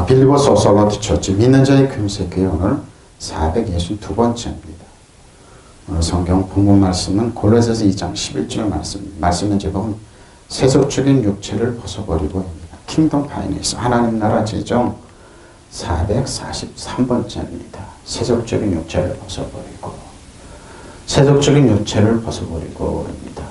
빌리보 소설로드 처치 믿는 자의 금식교회 오늘 462번째입니다. 오늘 성경 본문 말씀은 골로새서 2장 11절 말씀은 제목은 세속적인 육체를 벗어버리고입니다. 킹덤 파이낸스 하나님 나라 재정 443번째입니다. 세속적인 육체를 벗어버리고 세속적인 육체를 벗어버리고입니다.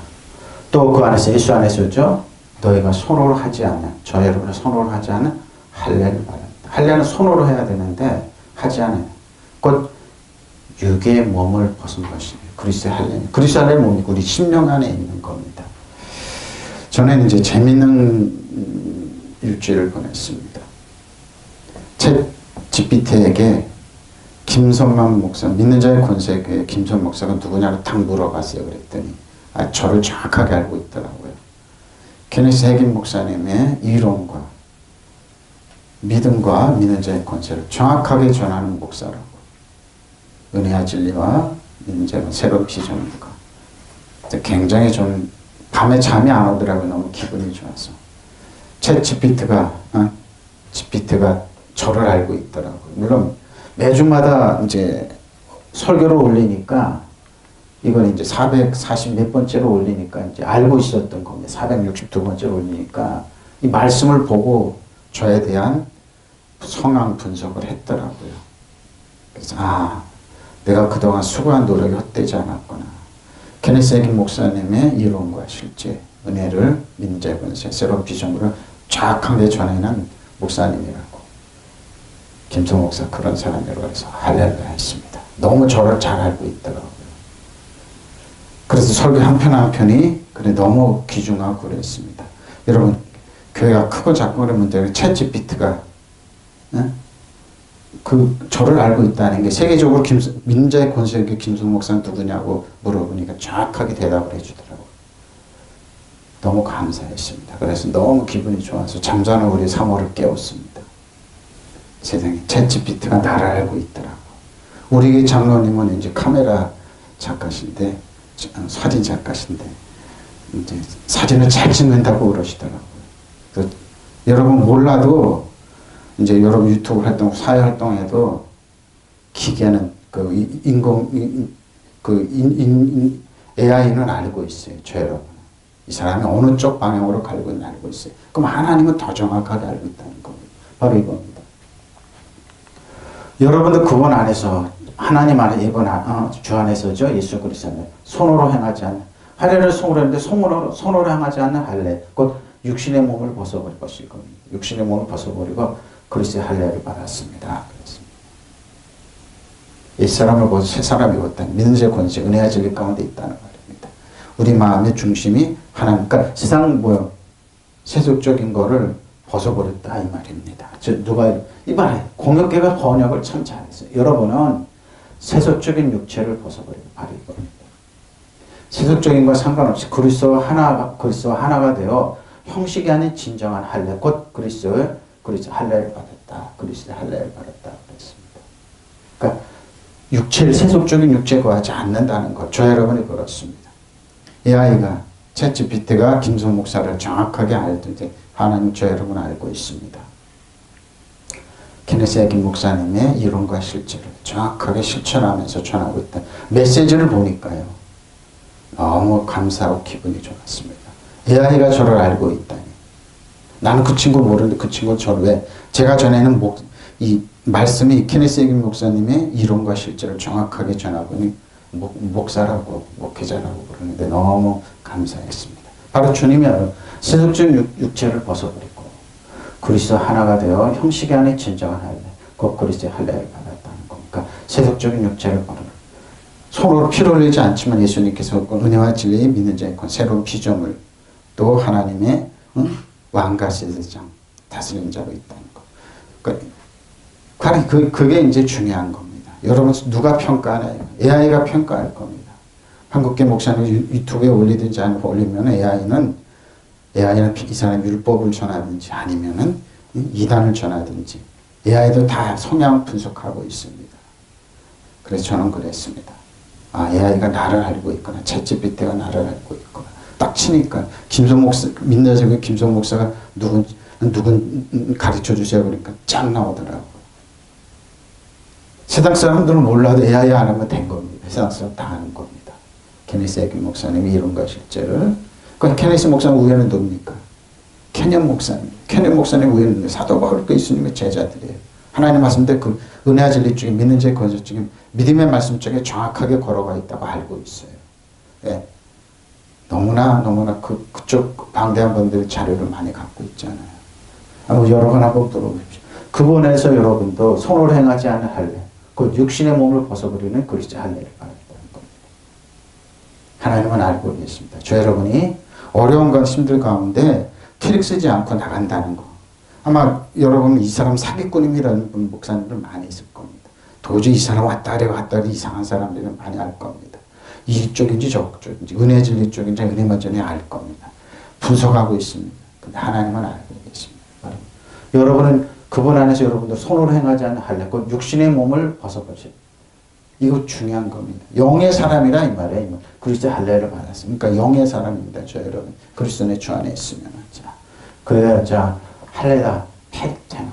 또 그 안에서 예수 안에서죠. 너희가 손으로 하지 않는 저 여러분의 손으로 하지 않는 할례를 말합니다. 할례는 손으로 해야 되는데 하지 않아요. 곧 육의 몸을 벗은 것이에요. 그리스도의 할례. 그리스도의 할례 몸이 우리 심령 안에 있는 겁니다. 저는 이제 재밌는 일주일을 보냈습니다. 챗 GPT에게 김선만 목사, 믿는 자의 권세교회 김선 목사가 누구냐고 딱 물어봤어요. 그랬더니 저를 정확하게 알고 있더라고요. 케네스 해긴 목사님의 이론과 믿음과 믿는 자의 권세를 정확하게 전하는 목사라고. 은혜와 진리와 믿는 자의 새로운 비전과. 굉장히 좀 밤에 잠이 안 오더라고요. 너무 기분이 좋아서. 챗 GPT가 저를 알고 있더라고요. 물론 매주마다 이제 설교를 올리니까 이건 이제 440 몇 번째로 올리니까 이제 알고 있었던 겁니다. 462번째로 올리니까 이 말씀을 보고 저에 대한 성향 분석을 했더라고요. 그래서 내가 그동안 수고한 노력이 헛되지 않았구나. 케네스 해긴 목사님의 이론과 실제 은혜를 믿는 자의 권세 새로운 비전으로 정확하게 전해낸 목사님이라고. 김성 목사 그런 사람이라고 해서 할렐루야 했습니다. 너무 저를 잘 알고 있더라고요. 그래서 설교 한 편 한 편이 너무 귀중하고 그랬습니다. 여러분 교회가 크고 작고 그러면 챗 GPT가 저를 알고 있다는 게 세계적으로 믿는 자의 권세교회 김성 목사는 누구냐고 물어보니까 정확하게 대답을 해주더라고요. 너무 감사했습니다. 그래서 너무 기분이 좋아서 잠자는 우리 사모를 깨웠습니다. 세상에 챗 GPT가 나를 알고 있더라고. 우리 장로님은 이제 카메라 작가신데 사진 작가신데 이제 사진을 잘 찍는다고 그러시더라고요. 여러분 몰라도 이제 여러분 유튜브 활동, 사회 활동에도 기계는 AI는 알고 있어요. 저 여러분. 이 사람이 어느 쪽 방향으로 가고 있는지 알고 있어요. 그럼 하나님은 더 정확하게 알고 있다는 겁니다. 바로 이겁니다. 여러분도 그분 안에서 하나님 안에 이분 주 안에서죠. 예수 그리스도는 손으로 행하지 않는 할례를 손으로 했는데 손으로 행하지 않는 할례 곧 육신의 몸을 벗어버릴 것일 겁니다. 육신의 몸을 벗어버리고 그리스도의 할례를 받았습니다. 이 사람을 보고 새 사람이 왔다. 믿는 자의 권세, 은혜와 진리 가운데 있다는 말입니다. 우리 마음의 중심이 하나님, 그러니까 세상 세속적인 거를 벗어버렸다 이 말입니다. 누가 이번에 공역계가 번역을 참 잘했어요. 여러분은 세속적인 육체를 벗어버리고 바로 이겁니다. 세속적인 것 상관없이 그리스도와 하나가 되어 형식이 아닌 진정한 할례 곧 그리스도의 할례를 받았다. 그리스도의 할례를 받았다. 그랬습니다. 그러니까 세속적인 육체에 거하지 않는다는 것. 저 여러분이 그렇습니다. AI가 챗 GPT가 김성 목사를 정확하게 알듯이 하나님 저 여러분 알고 있습니다. 케네스 해긴 목사님의 이론과 실제를 정확하게 실천하면서 전하고 있다. 메시지를 보니까요. 너무 감사하고 기분이 좋았습니다. AI가 저를 알고 있다니. 나는 그 친구 모르는데 그 친구 저를 왜 제가 전에는 이 말씀이 케네스 해긴 목사님의 이론과 실제를 정확하게 전하고 목사라고 목회자라고 그러는데 너무 감사했습니다. 바로 주님이 세속적인 육체를 벗어버리고 그리스도 하나가 되어 형식이 안에 진정한 할례 곧 그리스도의 할례를 받았다는 겁니다. 세속적인 육체를 벗어버리고 서로 피를 흘리지 않지만 예수님께서 은혜와 진리에 믿는 자의 새로운 비전을 또 하나님의 왕과 제사장 다스리는 자로 있다는 것. 그러니까 그게 이제 중요한 겁니다. 여러분 누가 평가하나요? AI가 평가할 겁니다. 한국계 목사님 유튜브에 올리든지 아니면 올리면 AI는 이 사람이 율법을 전하든지 아니면은 이단을 전하든지 AI도 다 성향 분석하고 있습니다. 그래서 저는 그랬습니다. AI가 나를 알고 있구나. 챗 GPT가 나를 알고 있구나. 딱 치니까 김성 목사 믿는 김성 목사가 누군지 누군 가르쳐 주세요. 그러니까 쫙 나오더라고요. 세상 사람들은 몰라도 AI 안 하면 된 겁니다. 세상 사람 다 아는 겁니다. 케니스 에긴 목사님이 이룬 실제를. 그럼 케니스 목사님 우에는 누굽니까? 캐년 목사님. 캐년 목사님 우에는 사도 바울 예수님의 제자들이에요. 하나님의 말씀대 그 은혜와 진리 중에 믿는 자의 건설 중에 믿음의 말씀 쪽에 정확하게 걸어가 있다고 알고 있어요. 예. 너무나 그쪽 방대한 분들이 자료를 많이 갖고 있잖아요. 여러 번 한번 들어보십시오. 그분에서 여러분도 손으로 행하지 않은 할례, 그 육신의 몸을 벗어버리는 그리스도 할례를 말한다는 겁니다. 하나님은 알고 계십니다. 저 여러분이 어려운 건 힘들 가운데 캐릭 쓰지 않고 나간다는 거. 아마 여러분 이 사람 사기꾼임이라는 분 목사님들 많이 있을 겁니다. 도저히 이 사람 왔다리 이상한 사람들은 많이 알 겁니다. 이쪽인지 저쪽인지 은혜 진리 쪽인지 은혜만 전에 알 겁니다. 분석하고 있습니다. 근데 하나님은 알고 계십니다. 여러분은 그분 안에서 여러분도 손으로 행하지 않는 할례, 그 육신의 몸을 벗어버리세요. 이거 중요한 겁니다. 영의 사람이라 이 말이에요. 그리스도의 할례를 받았습니다. 그러니까 영의 사람입니다. 저 여러분 그리스도의 주 안에 있으면 자, 그래야 자 할례다 패잖아.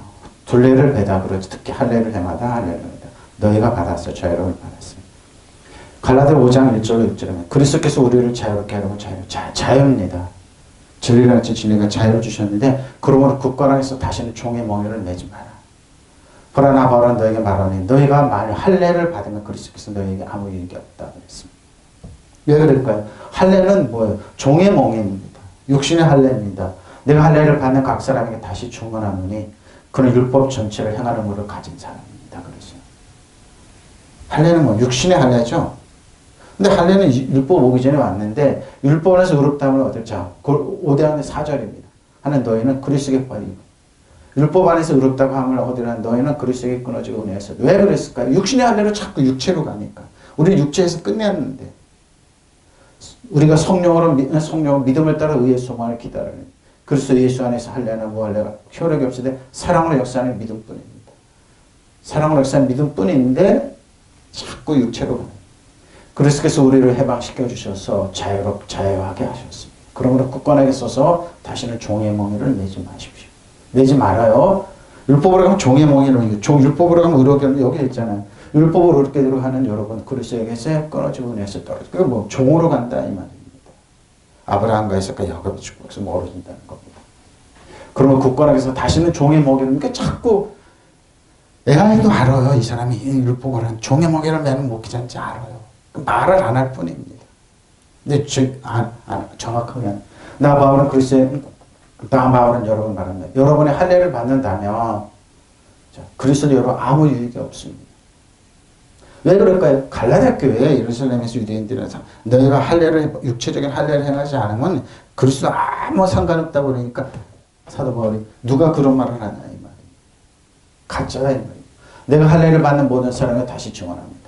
둘레를 베다 그러지. 특히 할례를 해마다 할례를 해다. 너희가 받았어. 저 여러분 받았어요. 갈라디아 5장 1절로 6절에 그리스도께서 우리를 자유롭게 하려고 자유입니다. 진리같이 진리가 자유를 주셨는데 그러므로 굳건하게서 다시는 종의 멍에를 매지 마라. 보라 나 바울은 너에게 말하니 너희가 만일 할례를 받으면 그리스도께서 너희에게 아무 일이 없다 그랬습니다. 왜 그럴까요? 할례는 뭐예요? 종의 멍에입니다. 육신의 할례입니다. 내가 할례를 받는 각 사람에게 다시 충원하노니 그는 율법 전체를 행하는 것을 가진 사람입니다. 그래서 할례는 뭐 육신의 할례죠. 근데 할례는 율법 오기 전에 왔는데 율법 안에서 의롭다면 어떨 자 5대왕의 4절입니다. 하는 너희는 그리스도에게 빠지고 율법 안에서 의롭다고 함을 얻으라는 너희는 그리스도에게 끊어지고 은혜에서. 왜 그랬을까요? 육신의 할례로 자꾸 육체로 가니까. 우리는 육체에서 끝냈는데 우리가 성령으로 믿음을 따라 의의 소망을 기다리는 그리스도 예수 안에서 할례나 무할례가 효력이 없으되 사랑으로 역사하는 믿음뿐입니다. 사랑으로 역사하는 믿음뿐인데 자꾸 육체로 가요. 그리스도께서 우리를 해방시켜 주셔서 자유하게 하셨습니다. 그러므로 굳건하게 서서 다시는 종의 멍에를 매지 마십시오. 매지 말아요. 율법으로 가면 종의 멍에를 율법으로 가면 의롭게 여기 있잖아요. 율법으로 의롭게 들어가는 여러분 그리스도에게서 끊어지고 은혜에서 떨어지고 그게 뭐 종으로 간다 이 말입니다. 아브라함과 이삭과 야곱의 축복에서 멀어진다는 겁니다. 그러면 굳건하게 서 다시는 종의 멍에를 그러니까 자꾸 AI도 알아요. 이 사람이 율법으로 한 종의 멍에를 매는 목기자인지 알아요. 말을 안 할 뿐입니다. 근데 정확하게 나 바울은 그리스도의 나 바울은 여러분 말합니다. 여러분의 할례를 받는다면 그리스도 여러분 아무 유익이 없습니다. 왜 그럴까요? 갈라디아 교회 예루살렘에서 유대인들은 너희가 할례를 육체적인 할례를 행하지 않으면 그리스도 아무 상관없다고 그러니까 사도 바울이 누가 그런 말을 하냐 이 말입니다. 가짜다 이 말입니다. 내가 할례를 받는 모든 사람을 다시 증언합니다.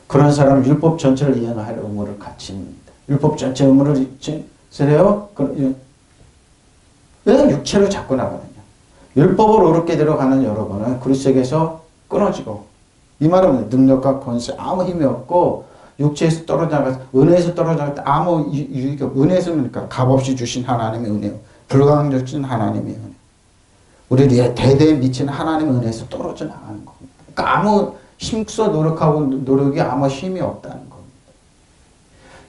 그런 사람은 율법 전체를 이행할 의무를 갖춥니다. 율법 전체 의무를 세요? 왜 육체로 자꾸 나가느냐? 율법으로 의롭게 들어가는 여러분은 그리스도에게서 끊어지고 이 말은 능력과 권세 아무 힘이 없고 육체에서 떨어져 나가서 은혜에서 떨어져 나갈 때 아무 유익이 없고 은혜에서 그러니까 값없이 주신 하나님의 은혜요. 불가항력진 하나님의 은혜. 우리를 대대에 미치는 하나님의 은혜에서 떨어져 나가는 겁니다. 그러니까 아무 힘써 노력하고 노력이 아무 힘이 없다는 겁니다.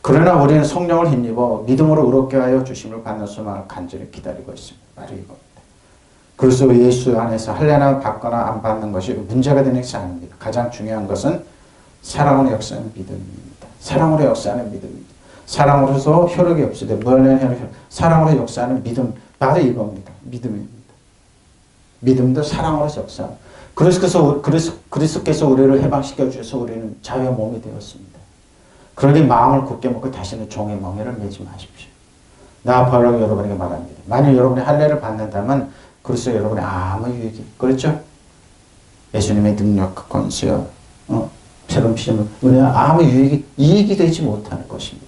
그러나 우리는 성령을 힘입어 믿음으로 의롭게 하여 주심을 받는 소망을 간절히 기다리고 있습니다. 바로 이겁니다. 그래서 예수 안에서 할례나 받거나 안 받는 것이 문제가 되는 것이 아닙니다. 가장 중요한 것은 사랑으로 역사하는 믿음입니다. 사랑으로 역사하는 믿음입니다. 사랑으로서 효력이 없으되 무한한 효력, 사랑으로 역사하는 믿음, 바로 이겁니다. 믿음입니다. 믿음도 사랑으로서 역사합니다. 그리스도께서 우리를 해방시켜 주셔서 우리는 자유의 몸이 되었습니다. 그러니 마음을 굳게 먹고 다시는 종의 멍에를 매지 마십시오. 나 바로 여러분에게 말합니다. 만일 여러분이 할례를 받는다면 그리스도 여러분의 아무 유익이 그렇죠? 예수님의 능력과 권세와 새로운 피조물 은혜와 아무 이익이 되지 못하는 것입니다.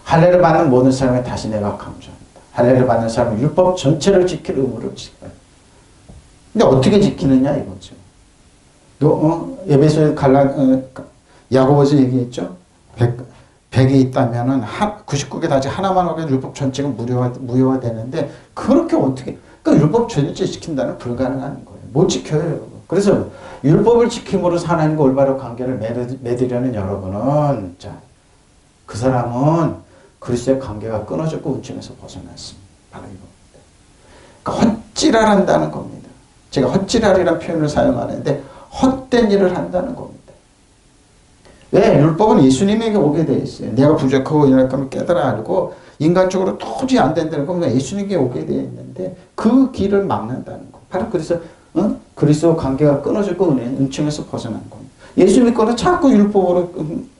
할례를 받는 모든 사람에 다시 내가 강조합니다. 할례를 받는 사람은 율법 전체를 지킬 의무를 지켜요. 근데 어떻게 지키느냐 이거죠. 에베소에 야고보서 얘기했죠. 100이 있다면은 99개 다지 하나만 하게 율법 전체가 무효화 되는데 그렇게 어떻게 그러니까 율법 전체 지킨다는 불가능한 거예요. 못 지켜요, 여러분. 그래서 율법을 지킴으로 하나님과 올바른 관계를 맺으려는 여러분은, 자, 그 사람은 그리스도의 관계가 끊어졌고 은총에서 벗어났습니다. 바로 이겁니다. 그러니까 헛지랄한다는 겁니다. 제가 헛지랄이라는 표현을 사용하는데 헛된 일을 한다는 겁니다. 왜? 율법은 예수님에게 오게 돼 있어요. 내가 부족하고 이럴 거면 깨달아 알고 인간적으로 도저히 안 된다는 건 예수님에게 오게 되어 있는데 그 길을 막는다는 거. 바로 그래서 그리스도 관계가 끊어졌고 은총에서 벗어난 겁니다. 예수 믿고는 자꾸 율법으로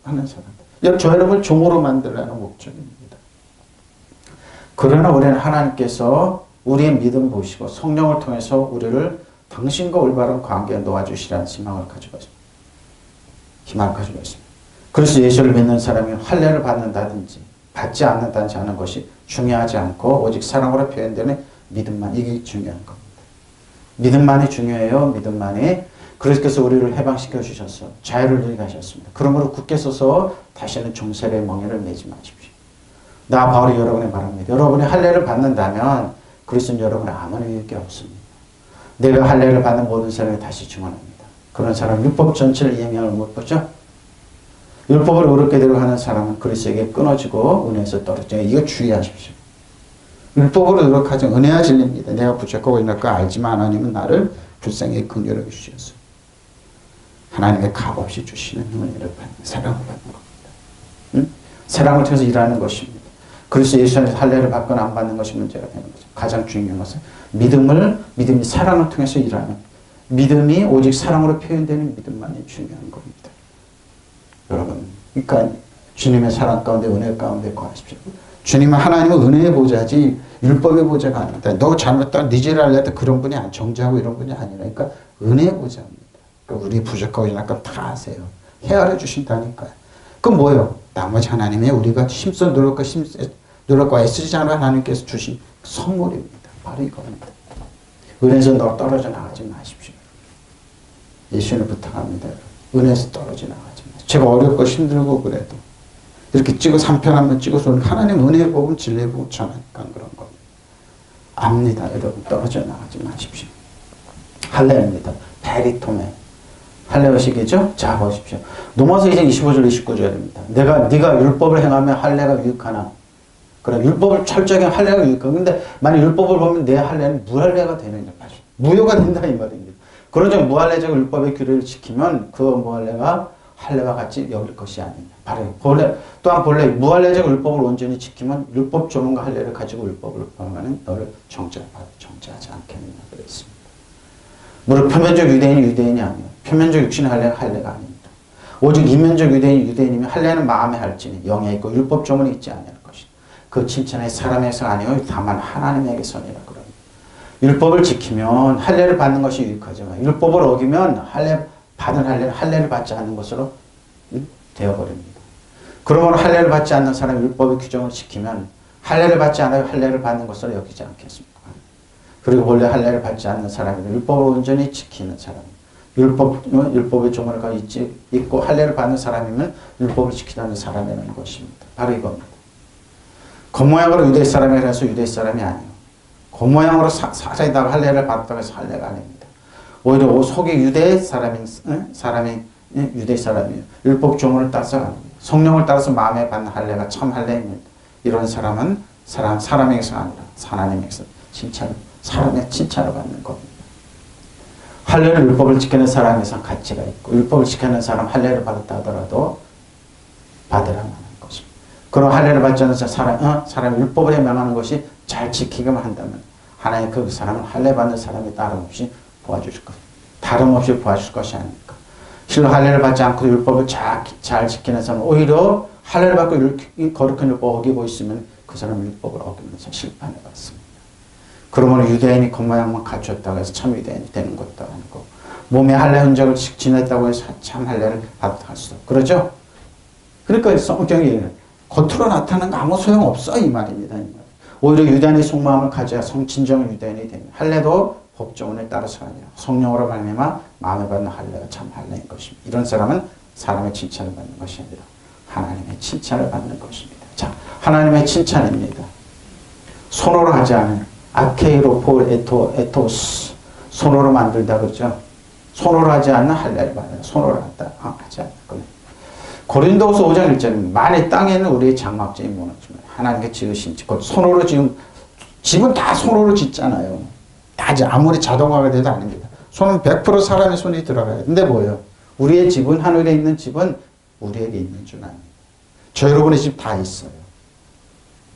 하는 사람. 저 여러분을 종으로 만들라는 목적입니다. 그러나 우리는 하나님께서 우리의 믿음 보시고 성령을 통해서 우리를 당신과 올바른 관계에 놓아주시라는 희망을 가지고 있습니다. 희망을 가지고 있습니다. 그래서 예수를 믿는 사람이 할례를 받는다든지 받지 않는다든지 하는 것이 중요하지 않고 오직 사랑으로 표현되는 믿음만, 이게 중요한 겁니다. 믿음만이 중요해요. 믿음만이. 그래서 우리를 해방시켜 주셔서 자유를 누리게 하셨습니다. 그러므로 굳게 서서 다시는 종세례의 멍에를 매지 마십시오. 나 바울이 여러분에 말합니다. 여러분이 할례를 받는다면 그리스도는 여러분의 아무런 유익이 없습니다. 내가 할례를 받는 모든 사람이 다시 증언합니다. 그런 사람은 율법 전체를 이행함을 못 보죠. 율법을 어렵게대로 하는 사람은 그리스도에게 끊어지고 은혜에서 떨어져요. 이거 주의하십시오. 율법으로 노력하지 은혜가 진립니다. 내가 부족하고 있는 거 알지만 하나님은 나를 불쌍히 긍휼하게 주셨어요. 하나님의 값없이 주시는 은혜를 받는 사랑을 받는 겁니다. 응? 사랑을 통해서 일하는 것입니다. 그래서 예수 안에서 할례를 받거나 안 받는 것이 문제가 되는 거죠. 가장 중요한 것은 믿음이 사랑을 통해서 일하는 믿음이 오직 사랑으로 표현되는 믿음만이 중요한 겁니다. 여러분, 그러니까 주님의 사랑 가운데 은혜 가운데 거하십시오. 주님은 하나님은 은혜의 보좌지 율법의 보좌가 아닙니다. 너 잘못다 니제를 할래도 그런 분이 정죄하고 이런 분이 아니라 그러니까 은혜의 보좌입니다. 그러니까 우리 부족하고 약간 다 아세요. 헤아려 주신다니까요. 그럼 뭐예요? 나머지 하나님의 우리가 힘써 노력과 애쓰지 않아 하나님께서 주신 선물입니다. 바로 이겁니다. 은혜에서 떨어져 나가지 마십시오. 예수님 부탁합니다. 은혜에서 떨어져 나가지 마십시오. 제가 어렵고 힘들고 그래도 이렇게 찍어 3편 한번 찍어서 하나님 은혜의 복음 진리의 복음 전하니까 그런 겁니다. 압니다. 여러분 떨어져 나가지 마십시오. 할례입니다. 베리토메. 할례의식이죠? 자 보십시오. 로마서 2장 25절 29절입니다. 네가 율법을 행하면 할례가 유익하나. 그래 율법을 철저하게 할례가 유익하고 근데 만약 율법을 보면 내 할례는 무할례가 되느냐. 무효가 된다 이 말입니다. 그러죠. 무할례적 율법의 규례를 지키면 그 무할례가 할례와 같이 여길 것이 아니냐. 바로 또한 본래 무할례적 율법을 온전히 지키면 율법 조문과 할례를 가지고 율법을 범하는 너를 정죄하지 않겠느냐 그랬습니다. 무릇 표면적 유대인이 아니에요. 표면적 육신의 할례가 아닙니다. 오직 이면적 유대인이면 할례는 마음에 할지니 영에 있고 율법 조문이 있지 않을 것이다. 그 칭찬이 사람에게서 아니요 다만 하나님에게서니라 그럽니다. 율법을 지키면 할례를 받는 것이 유익하지만 율법을 어기면 받은 할례를 받지 않는 것으로 되어버립니다. 그러므로 할례를 받지 않는 사람이 율법의 규정을 지키면 할례를 받지 않아요. 할례를 받는 것으로 여기지 않겠습니까? 그리고 원래 할례를 받지 않는 사람이 율법을 온전히 지키는 사람, 율법의 조문을 있고 할례를 받는 사람이면 율법을 지키는 사람이라는 것입니다. 바로 이겁니다. 겉모양으로 유대 사람이라서 유대 사람이 아니에요. 겉모양으로 살아있다가 할례를 받았다고 해서 할례가 아닙니다. 오히려 속이 유대 사람이 유대 사람이에요. 율법 조문을 따라서 성령을 따라서 마음에 받는 할례가 참 할례입니다. 이런 사람은 사람에게서 아니라 하나님에게서 사람의 칭찬을 받는 겁니다. 할례를 율법을 지키는 사람에서 가치가 있고 율법을 지키는 사람 할례를 받았다 하더라도 받으라는 것입니다. 그런 할례를 받지 않는 사람이 율법을 명하는 것이 잘 지키기만 한다면 하나님 그 사람은 할례 받는 사람이 다름없이 도와주실 것, 다름없이 도와주실 것이 아닙니까? 실로 할례를 받지 않고 율법을 잘 지키는 사람은 오히려 할례를 받고 거룩한 율법을 어기고 있으면 그 사람은 율법을 어기면서 실패하는 것 같습니다. 그러므로 유대인이 겉모양만 갖췄다고 해서 참 유대인이 되는 것도 아니고 몸에 할례 흔적을 지냈다고 해서 참 할례를 받았다 할 수도 그러죠? 그러니까 성경이 겉으로 나타나는 거 아무 소용없어 이 말입니다. 오히려 유대인의 속마음을 가져야 진정 유대인이 됩니다. 할례도 법조문에 따라서 아니라 성령으로 말미암아 마음에 받는 할례가 참 할례인 것입니다. 이런 사람은 사람의 칭찬을 받는 것이 아니라 하나님의 칭찬을 받는 것입니다. 자, 하나님의 칭찬입니다. 손으로 하지 않아요. 아케이로폴 에토스. 손으로 만들다 그러죠. 손으로 하지 않는 할례를 받아요. 손으로 하지 않는 거. 고린도후서 5장 1절 만일 땅에는 우리의 장막점이 무너지면 하나님께 지으신 집, 손으로 지은 집은 다 손으로 짓잖아요. 다 아무리 자동화가 돼도 아닙니다. 손은 100% 사람의 손이 들어가요. 근데 뭐예요? 우리의 집은, 하늘에 있는 집은 우리에게 있는 줄 아닙니다. 저 여러분의 집 다 있어요.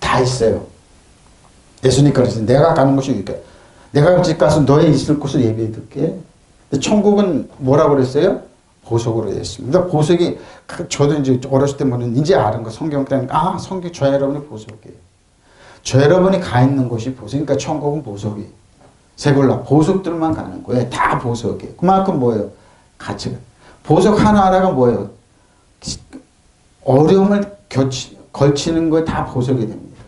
다 있어요. 예수님께서 그러셨어요. 내가 가는 곳이 여기까. 내가 집 가서 너의 있을 곳을 예비해 둘게. 천국은 뭐라고 그랬어요? 보석으로 되어 있습니다. 보석이, 저도 이제 어렸을 때 뭐는 이제 아는 거, 성경 때는, 성경, 저 여러분이 보석이에요. 저 여러분이 가 있는 곳이 보석. 그러니까 천국은 보석이. 세골라, 보석들만 가는 거예요. 다 보석이에요. 그만큼 뭐예요? 가치가. 보석 하나하나가 뭐예요? 어려움을 걸치는 거에 다 보석이 됩니다.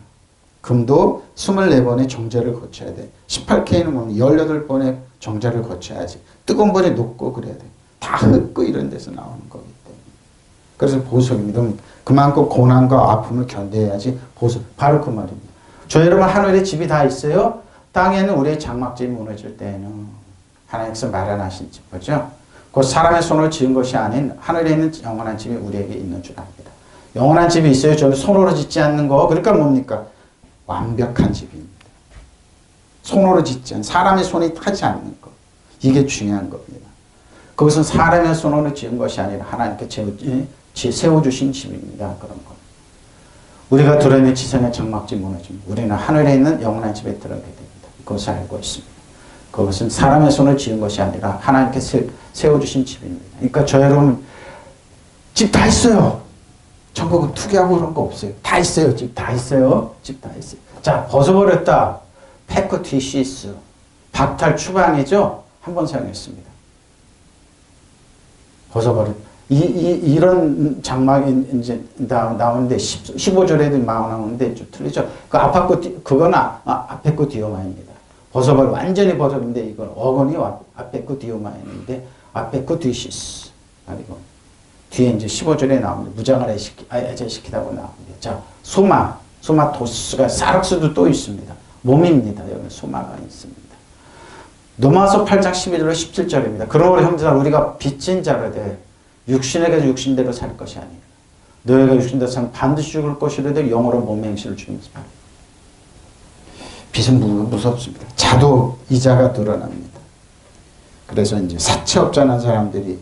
금도 24번의 정제를 거쳐야 돼. 18K는 뭐 18번의 정제를 거쳐야지. 뜨거운 불에 녹고 그래야 돼. 다 흙고 이런 데서 나오는 거기 때문에. 그래서 보석입니다. 그만큼 고난과 아픔을 견뎌야지 보석. 바로 그 말입니다. 저 여러분 하늘에 집이 다 있어요? 땅에는 우리의 장막집이 무너질 때에는 하나님께서 마련하신 집, 그죠? 그 사람의 손으로 지은 것이 아닌 하늘에 있는 영원한 집이 우리에게 있는 줄 압니다. 영원한 집이 있어요. 저는 손으로 짓지 않는 거. 그러니까 뭡니까? 완벽한 집입니다. 손으로 짓지 않는, 사람의 손이 타지 않는 것. 이게 중요한 겁니다. 그것은 사람의 손으로 지은 것이 아니라 하나님께 세워주신 집입니다. 그런 것. 우리가 들어있는 지성의 장막집 무너집니다. 우리는 하늘에 있는 영원한 집에 들어가게 됩니다. 그것을 알고 있습니다. 그것은 사람의 손을 지은 것이 아니라 하나님께 세워주신 집입니다. 그러니까 저 여러분 집 다 있어요. 천국은 투기하고 그런 거 없어요. 다 있어요. 집 다 있어요. 집 다 있어요. 자, 벗어버렸다. 페코티시스. 박탈 추방이죠. 한 번 사용했습니다. 벗어버렸. 이런 장막이 이제 나오는데 15절에도 나오는데 좀 틀리죠. 그 그건 아페코디오마입니다. 벗어버려 완전히 벗어버린데 이건 어건이 아페코디오마인데 아페코디시스. 그리고 뒤에 이제 15절에 나옵니다. 무장을 해제시키다고 나옵니다. 자, 소마토스가 사락스도 또 있습니다. 몸입니다. 여기 소마가 있습니다. 로마서 8장 12절로 17절입니다. 그러므로 형제들 우리가 빚진 자를 대 육신에게 육신대로 살 것이 아니라 너희가 육신대로 살면 반드시 죽을 것이라도 영으로 몸의 행실을 죽이면서 말이에요. 빚은 무섭습니다. 자도 이자가 늘어납니다. 그래서 이제 사채업자는 사람들이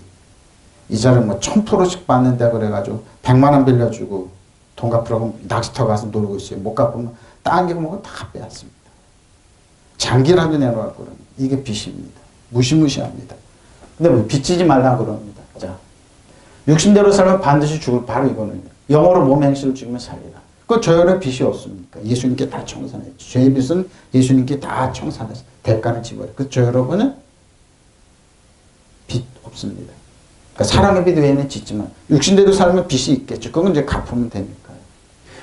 이자를 뭐 1000%씩 받는다 그래가지고 100만 원 빌려주고 돈 갚으라고 낚시터 가서 놀고 있어요. 못 갚으면 딴 게 뭐고 다 빼앗습니다. 장기라도 내놓을 거는 이게 빚입니다. 무시무시합니다. 근데 뭐 빚지지 말라 그럽니다. 자, 육신대로 살면 반드시 죽을 바로 이거는 영어로 몸의 행실을 죽이면 살리라. 그 저혈의 빚이 없습니까? 예수님께 다 청산했죠. 죄의 빚은 예수님께 다 청산했어요. 대가를 지불해. 그 저 여러분은 빚 없습니다. 그러니까 사랑의 빚 외에는 짓지만 육신대로 살면 빚이 있겠죠. 그건 이제 갚으면 되니까요.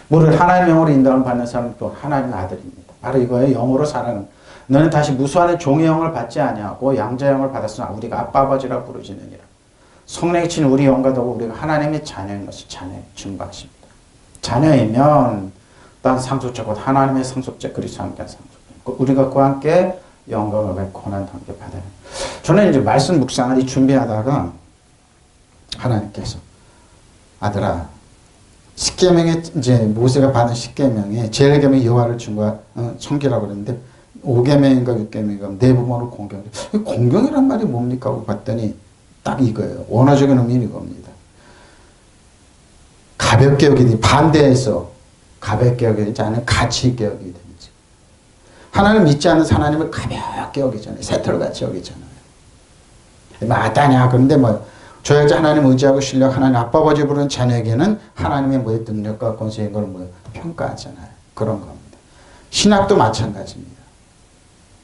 뭐를 하나님의 영으로 인도를 받는 사람은 또 하나님의 아들입니다. 바로 이거예요. 영으로 살아가는. 너는 다시 무수한 종의 영을 받지 아니하고 양자의 영을 받았으나 우리가 아빠 아버지라 부르짖느니라. 성령이 친 우리 영과 더불어 우리가 하나님의 자녀인 것을 자녀에 증거하십니다. 자녀이면 난 상속자 곧 하나님의 상속자 그리스도와 함께 상속자. 우리가 그와 함께 영광을 받고 고난도 함께 받아요. 저는 이제 말씀 묵상을 준비하다가 하나님께서 아들아 십계명에 이제 모세가 받은 십계명에 제일 계명이 여호와를 섬기라고 그랬는데 5계명인가 6계명인가 네 부모를 공경. 공경이란 말이 뭡니까 하고 봤더니 딱 이거예요. 원어적인 의미는 이겁니다. 가볍게 여기든지 반대해서 가볍게 여기든지 아니면 가치 있게 여기든지. 하나님 믿지 않는 하나님을 가볍게 여기잖아요. 새털같이 여기잖아요. 마다냐 그런데 뭐 저야자 하나님 의지하고 신뢰하고 하나님 아빠 아버지 부르는 자녀에게는 하나님의 뭐의 능력과 권세인 걸 뭐 평가하잖아요. 그런 겁니다. 신학도 마찬가지입니다.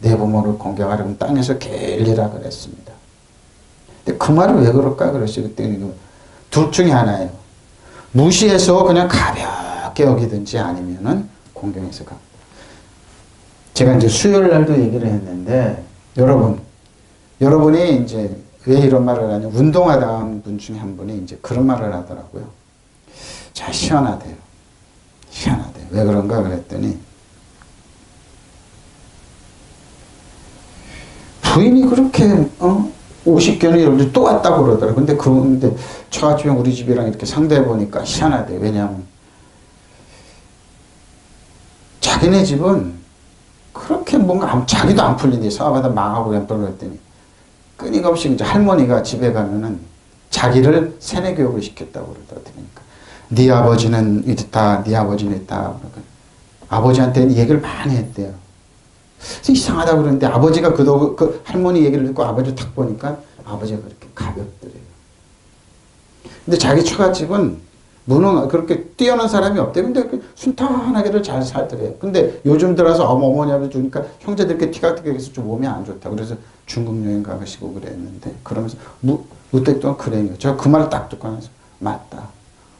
내 부모를 공경하려면 땅에서 게을리라 그랬습니다. 근데 그 말을 왜 그럴까 그랬어요. 그때 둘 중에 하나예요. 무시해서 그냥 가볍게 여기든지 아니면은 공경해서 가. 제가 이제 수요일 날도 얘기를 했는데 여러분이 이제 왜 이런 말을 하냐. 운동하다 한 분 중에 한 분이 이제 그런 말을 하더라고요. 자, 시원하대요. 시원하대요. 왜 그런가 그랬더니 부인이 그렇게 50견을 열지 또 왔다고 그러더라고요. 근데 처갓집이 우리 집이랑 이렇게 상대해 보니까 희한하대. 왜냐하면 자기네 집은 그렇게 뭔가 자기도 안 풀린대. 사업하다 망하고 그냥 그랬더니 끊임없이 이제 할머니가 집에 가면은 자기를 세뇌 교육을 시켰다고 그러더라고요. 네 아버지는 이랬다, 네 아버지는 이랬다. 아버지한테 얘기를 많이 했대요. 이상하다고 그러는데 아버지가 그 할머니 얘기를 듣고 아버지를 탁 보니까 아버지가 그렇게 가볍더래요. 근데 자기 처갓집은 그렇게 뛰어난 사람이 없대. 근데 순탄하게들 잘 살더래요. 근데 요즘 들어서 어머니한테 주니까 형제들께 티격태격해서 좀 몸이 안 좋다. 그래서 중국 여행 가시고 그랬는데 그러면서 무택 동안 그래요. 제가 그 말을 딱 듣고 나서 맞다.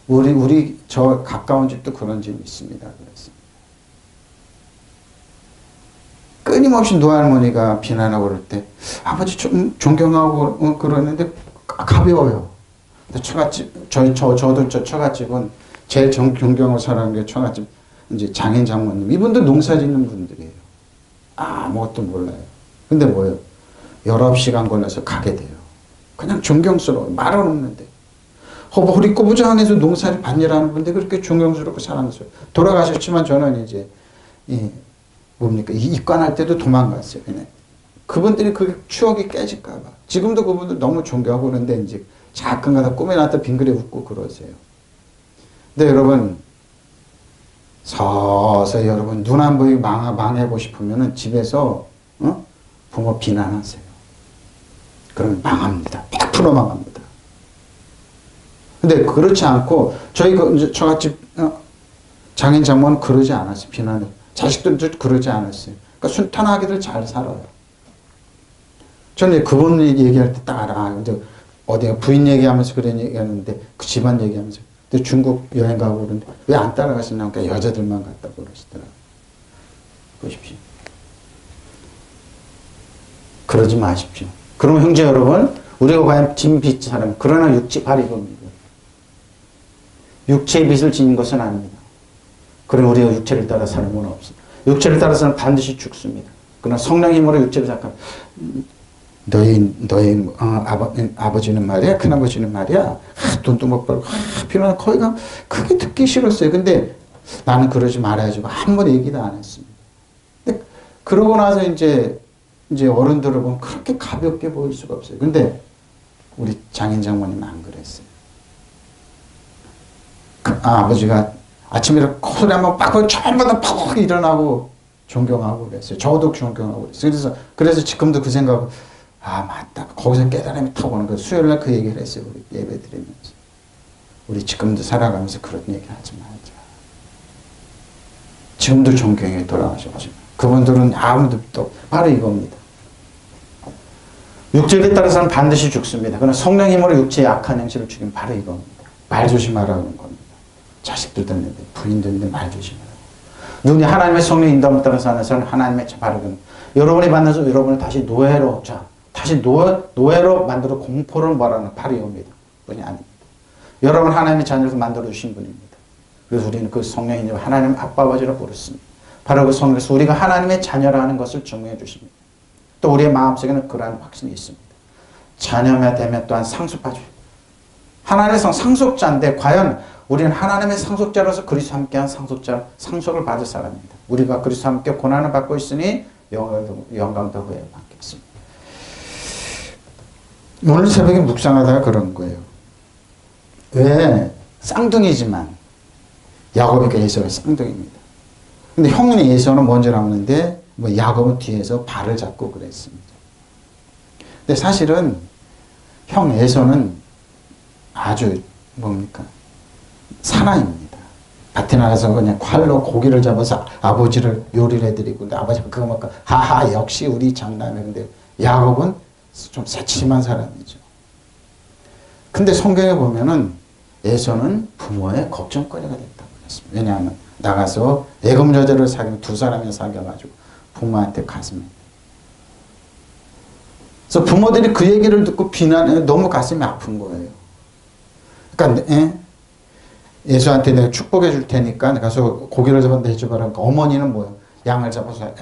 우리 저 가까운 집도 그런 집이 있습니다. 그랬습니다. 끊임없이 노할머니가 비난하고 그럴 때 아버지 좀 존경하고 그러는데 가벼워요. 처갓집 저도 처갓집은 제일 존경하고 사랑하는 게 처갓집 이제 장인 장모님 이분들 농사 짓는 분들이에요. 아무것도 몰라요. 근데 뭐예요? 19시간 걸려서 가게 돼요. 그냥 존경스러워요. 말은 없는데. 허리 꼬부장해서 농사를 밭일하는 분데 그렇게 존경스럽고 사랑스러워요. 돌아가셨지만 저는 이제 입관할 때도 도망갔어요. 그냥. 그분들이 그 추억이 깨질까봐. 지금도 그분들 너무 존경하고 그러는데 이제 가끔가다 꿈에 나왔다 빙그레 웃고 그러세요. 근데 여러분 서서히 여러분 눈 안 보이게 망해보고 싶으면은 집에서 부모 비난하세요. 그러면 망합니다. 100% 망합니다. 근데 그렇지 않고 저희 처갓집 장인 장모는 그러지 않았어요. 비난을. 자식들도 그러지 않았어요. 그러니까 순탄하게들 잘 살아요. 저는 그분 얘기할 때 딱 알아. 근데 어디가 부인 얘기하면서 그런 얘기하는데 그 집안 얘기하면서 근데 중국 여행 가고 그러는데 왜 안 따라가시냐고 그러니까 여자들만 갔다고 그러시더라고요. 보십시오. 그러지 마십시오. 그러면 형제 여러분 우리가 과연 진 사람 그러나 육체 발이겁니다. 육체의 빚을 지닌 것은 아닙니다. 그럼 우리가 육체를 따라 사는 건 없습니다. 육체를 따라서는 반드시 죽습니다. 그러나 성령의 힘으로 육체를 잠깐 너희 아버지는 말이야, 큰아버지는 말이야, 돈도 못 벌고, 필요한 거기 가 그게 듣기 싫었어요. 근데 나는 그러지 말아야지. 한 번 얘기도 안 했습니다. 근데 그러고 나서 이제 어른들을 보면 그렇게 가볍게 보일 수가 없어요. 근데 우리 장인 장모님 안 그랬어요. 아버지가 아침에 코소리 한번 빡 전부 다 팍 일어나고 존경하고 그랬어요. 저도 존경하고 그랬어요. 그래서 지금도 그 생각 맞다. 거기서 깨달음이 탁 오는 거예요. 수요일날 그 얘기를 했어요. 우리 예배 드리면서. 우리 지금도 살아가면서 그런 얘기 하지 말자. 지금도 존경해 돌아가셨지만 그분들은 아무도 또 바로 이겁니다. 육체에 따라서는 반드시 죽습니다. 그러나 성령 힘으로 육체의 악한 행실을 죽이면 바로 이겁니다. 말 조심하라는 겁니다. 자식들도 있는데 부인도 있는데 말 조심하라고. 눈이 하나님의 성령 인도함을 따라서 하는 사람은 하나님의 바르군. 여러분이 만나서 여러분을 다시 노예로 노예로 만들어 공포를 말하는 바로 이겁니다. 뿐이 아닙니다. 여러분 하나님의 자녀로 만들어 주신 분입니다. 그래서 우리는 그 성령이 하나님 아빠 아버지로 부르습니다. 바로 그 성령에서 우리가 하나님의 자녀라는 것을 증명해 주십니다. 또 우리의 마음속에는 그러한 확신이 있습니다. 자녀가 되면 또한 상속하죠. 하나님의 상속자인데 과연 우리는 하나님의 상속자로서 그리스도와 함께한 상속을 받을 사람입니다. 우리가 그리스도와 함께 고난을 받고 있으니 영광도 후에 받겠습니다. 오늘 새벽에 묵상하다가 그런 거예요. 왜 쌍둥이지만 야곱이가 에서의 쌍둥이입니다. 근데 형인 에서는 먼저 나오는데 야곱은 뒤에서 발을 잡고 그랬습니다. 근데 사실은 형 에서는 아주 사나이입니다. 밭에 나가서 그냥 칼로 고기를 잡아서 아버지를 요리를 해드리고 근데 아버지가 그거 먹고 하하 역시 우리 장남이. 근데 야곱은 좀 새침한 사람이죠. 근데 성경에 보면은 에서는 부모의 걱정거리가 됐다고 그랬습니다. 왜냐하면 나가서 애굽 여자를 사귀면 두 사람이 사귀어가지고 부모한테 가슴에. 그래서 부모들이 그 얘기를 듣고 비난해 너무 가슴이 아픈 거예요. 그러니까 예수한테 내가 축복해 줄 테니까 가서 고기를 잡아서 해줘봐라. 그러니까 어머니는 뭐예요? 양을 잡아서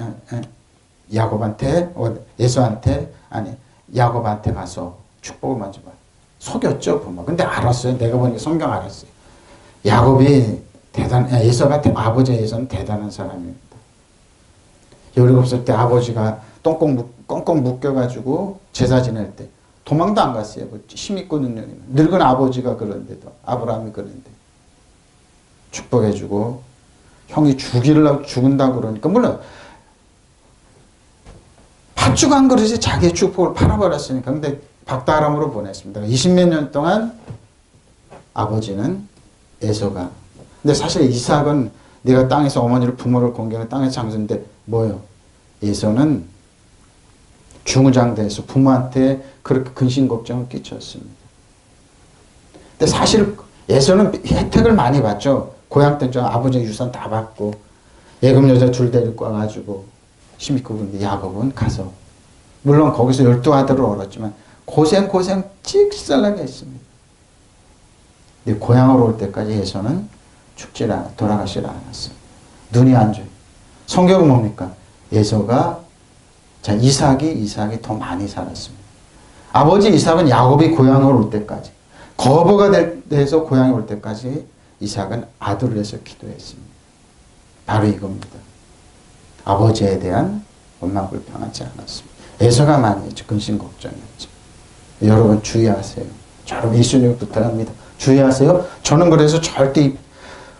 야곱한테 예수한테 아니 야곱한테 가서 축복을 먼저 받. 속였죠 부모. 근데 알았어요. 내가 보니까 성경 알았어요. 야곱이 에서가 아버지 에서는 대단한 사람입니다. 17살 때 아버지가 꽁꽁 묶여가지고 제사 지낼 때 도망도 안 갔어요. 뭐 힘 있고 능력이 늙은 아버지가 그런데도 아브라함이 그런데 축복해주고 형이 죽은다고 그러니까 물론 팥죽 한 그릇에 자기의 축복을 팔아버렸으니까 근데 박다람으로 보냈습니다. 20몇 년 동안 아버지는 에서가 근데 사실 이삭은 네가 땅에서 어머니를 부모를 공경하는 땅의 장수인데 뭐요? 에서는 중후장대에서 부모한테 그렇게 근심 걱정을 끼쳤습니다. 근데 사실 에서는 혜택을 많이 받죠. 고향 때 아버지 유산 다 받고 예금 여자 둘 데리고 와가지고 힘있고 그런데 야곱은 가서 물론 거기서 12아들을 얻었지만 고생 찍살나게 했습니다. 근데 고향으로 올 때까지 에서는 돌아가질 않았어요. 눈이 안 좋아요. 성경은 뭡니까? 에서가 이삭이 더 많이 살았습니다. 아버지 이삭은 야곱이 고향으로 올 때까지 거부가 돼서 고향에 올 때까지 이삭은 아들을 위해서 기도했습니다. 바로 이겁니다. 아버지에 대한 원망 불평하지 않았습니다. 에서가 많이 했죠. 근심 걱정이었죠. 여러분 주의하세요. 여러분 예수님을 부탁합니다. 주의하세요. 저는 그래서 절대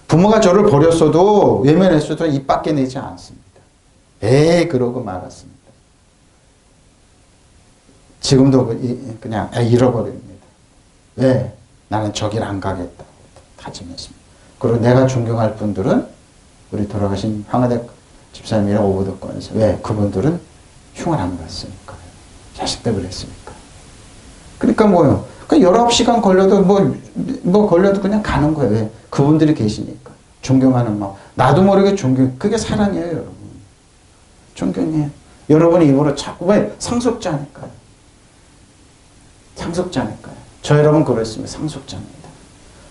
부모가 저를 버렸어도 외면했어도 입 밖에 내지 않습니다. 그러고 말았습니다. 지금도 그냥 잃어버립니다. 왜? 나는 저길 안 가겠다. 다짐했습니다. 그리고 내가 존경할 분들은 우리 돌아가신 황하대 집사님이랑 오보덕권에서 왜? 그분들은 흉을 안 봤으니까. 자식 때 그랬으니까. 그러니까 뭐요? 그러니까 19시간 걸려도 뭐 걸려도 그냥 가는 거예요. 왜? 그분들이 계시니까. 존경하는 마음. 나도 모르게 존경. 그게 사랑이에요, 여러분. 존경이에요. 여러분이 입으로 자꾸 왜? 상속자니까요. 상속자니까요. 저 여러분 그랬습니다. 상속자입니다.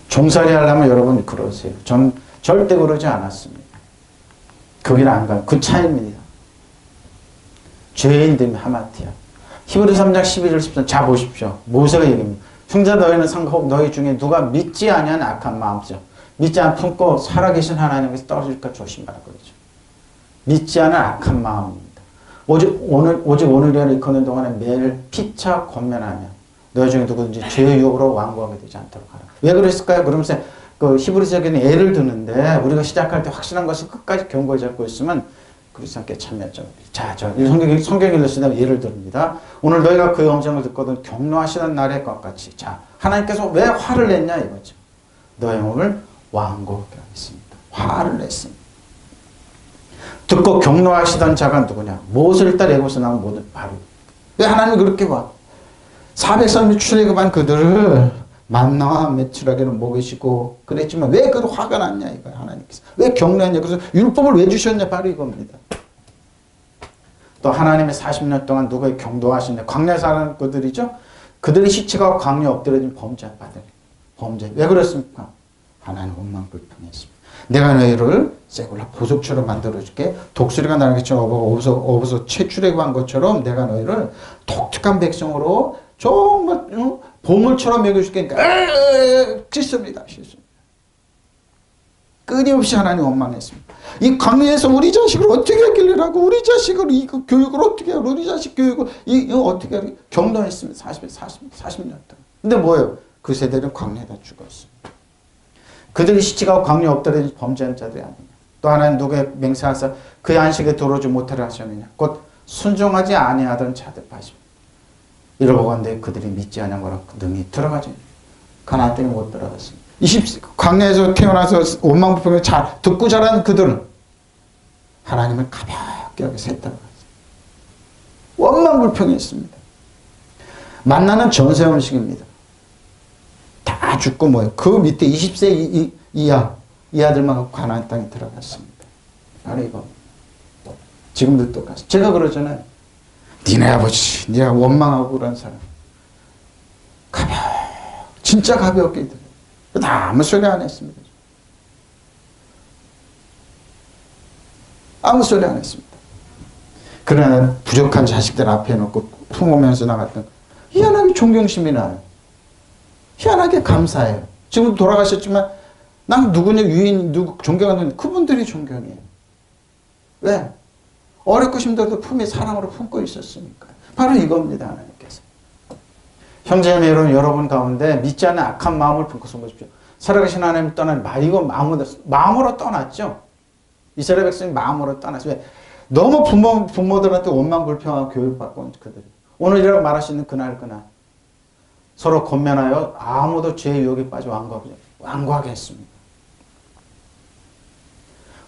종살이 하려면 여러분 그러세요. 전 절대 그러지 않았습니다. 거기는 안 가요. 그 차이입니다. 죄인됨이 하마티아. 히브리 3장 11절 13절 자 보십시오. 모세가 얘기합니다. 형제 너희는 상속 너희 중에 누가 믿지 아니한 악한 마음이죠. 믿지 않 품고 살아계신 하나님께서 떨어질까 조심하라 그러죠. 믿지 않은 악한 마음입니다. 오직 오늘이라 일컫는 동안에 매일 피차 권면하며 너희 중에 누구든지 죄의 유혹으로 완고하게 되지 않도록 하라. 왜 그랬을까요? 그러면서 그 히브리서에는 예를 드는데 우리가 시작할 때 확실한 것을 끝까지 견고히 잡고 있으면 그리스도께 참여하죠. 자, 성경 읽으시다 예를 듭니다. 오늘 너희가 그의 음성을 듣거든 경노하시는 날의 것 같이. 자, 하나님께서 왜 화를 냈냐 이거죠. 너의 몸을 완고하게 하겠습니다. 화를 냈습니다. 듣고 경노하시던 자가 누구냐? 모세를 따라 애굽에서 나온 모든 바로. 왜 하나님이 그렇게 봐? 430일 출애굽한 그들을 만나와 메추라기를 먹이시고 그랬지만 왜 그 화가 났냐 이거야 하나님께서. 왜 경노했냐. 그래서 율법을 왜 주셨냐 바로 이겁니다. 또 하나님의 40년 동안 누구의 경도하시냐. 광야에 사는 그들이죠. 그들의 시체가 광야에 엎드려진 범죄자들. 범죄. 왜 그랬습니까? 하나님 원망 불평했습니다. 내가 너희를 쇠골라 보석처럼 만들어줄게. 독수리가 날개처럼 업어서 채출애굽한 것처럼 내가 너희를 독특한 백성으로 정말 보물처럼 먹여줄게. 싫습니다. 끊임없이 하나님 원망했습니다. 이 광야에서 우리 자식을 어떻게 하길래라고 우리 자식을 이 교육을 어떻게 하고 우리 자식 교육을 이거 어떻게 하고 경도했습니다. 40년 동안. 근데 뭐예요? 그 세대는 광야에다 죽었습니다. 그들이 시체가 광야에 엎드려진 범죄한 자들이 아니냐. 또 하나는 누구의 맹세하사 그의 안식에 들어오지 못하려 하셨느냐. 곧 순종하지 아니하던 자들 80. 이러보건대 그들이 믿지 않은 거라 능히 들어가지. 가나안 땅에 못 들어갔습니다. 광야에서 태어나서 원망불평을 듣고 자란 그들은 하나님을 가볍게 여기서 했다고 했습니다. 원망불평했습니다. 만나는 전세 음식입니다. 다 죽고 뭐예요? 그 밑에 20세 이하들만 가나안 땅에 들어갔습니다. 바로 이거. 지금도 똑같습니다. 제가 그러잖아요. 니네 아버지, 네가 원망하고 그런 사람. 진짜 가볍게 들어요. 다 아무 소리 안 했습니다. 아무 소리 안 했습니다. 그러나 부족한 자식들 앞에 놓고 품으면서 나갔던 희한하게 존경심이 나요. 희한하게 감사해요. 지금 돌아가셨지만 난 누구냐 유인 누구 존경하는 그분들이 존경해요. 왜? 어렵고 힘들어도 품에 사랑으로 품고 있었으니까. 바로 이겁니다. 하나님께서. 형제자매 여러분 가운데 믿지 않는 악한 마음을 품고서 보십시오. 살아계신 하나님 떠난 이거 마음으로 떠났죠. 이스라엘 백성이 마음으로 떠났어요. 왜? 너무 부모들한테 원망불평하고 교육받고 온 그들. 오늘이라고 말할 수 있는 그날 서로 권면하여 아무도 죄의 유혹에 빠져 완고하게 했습니다.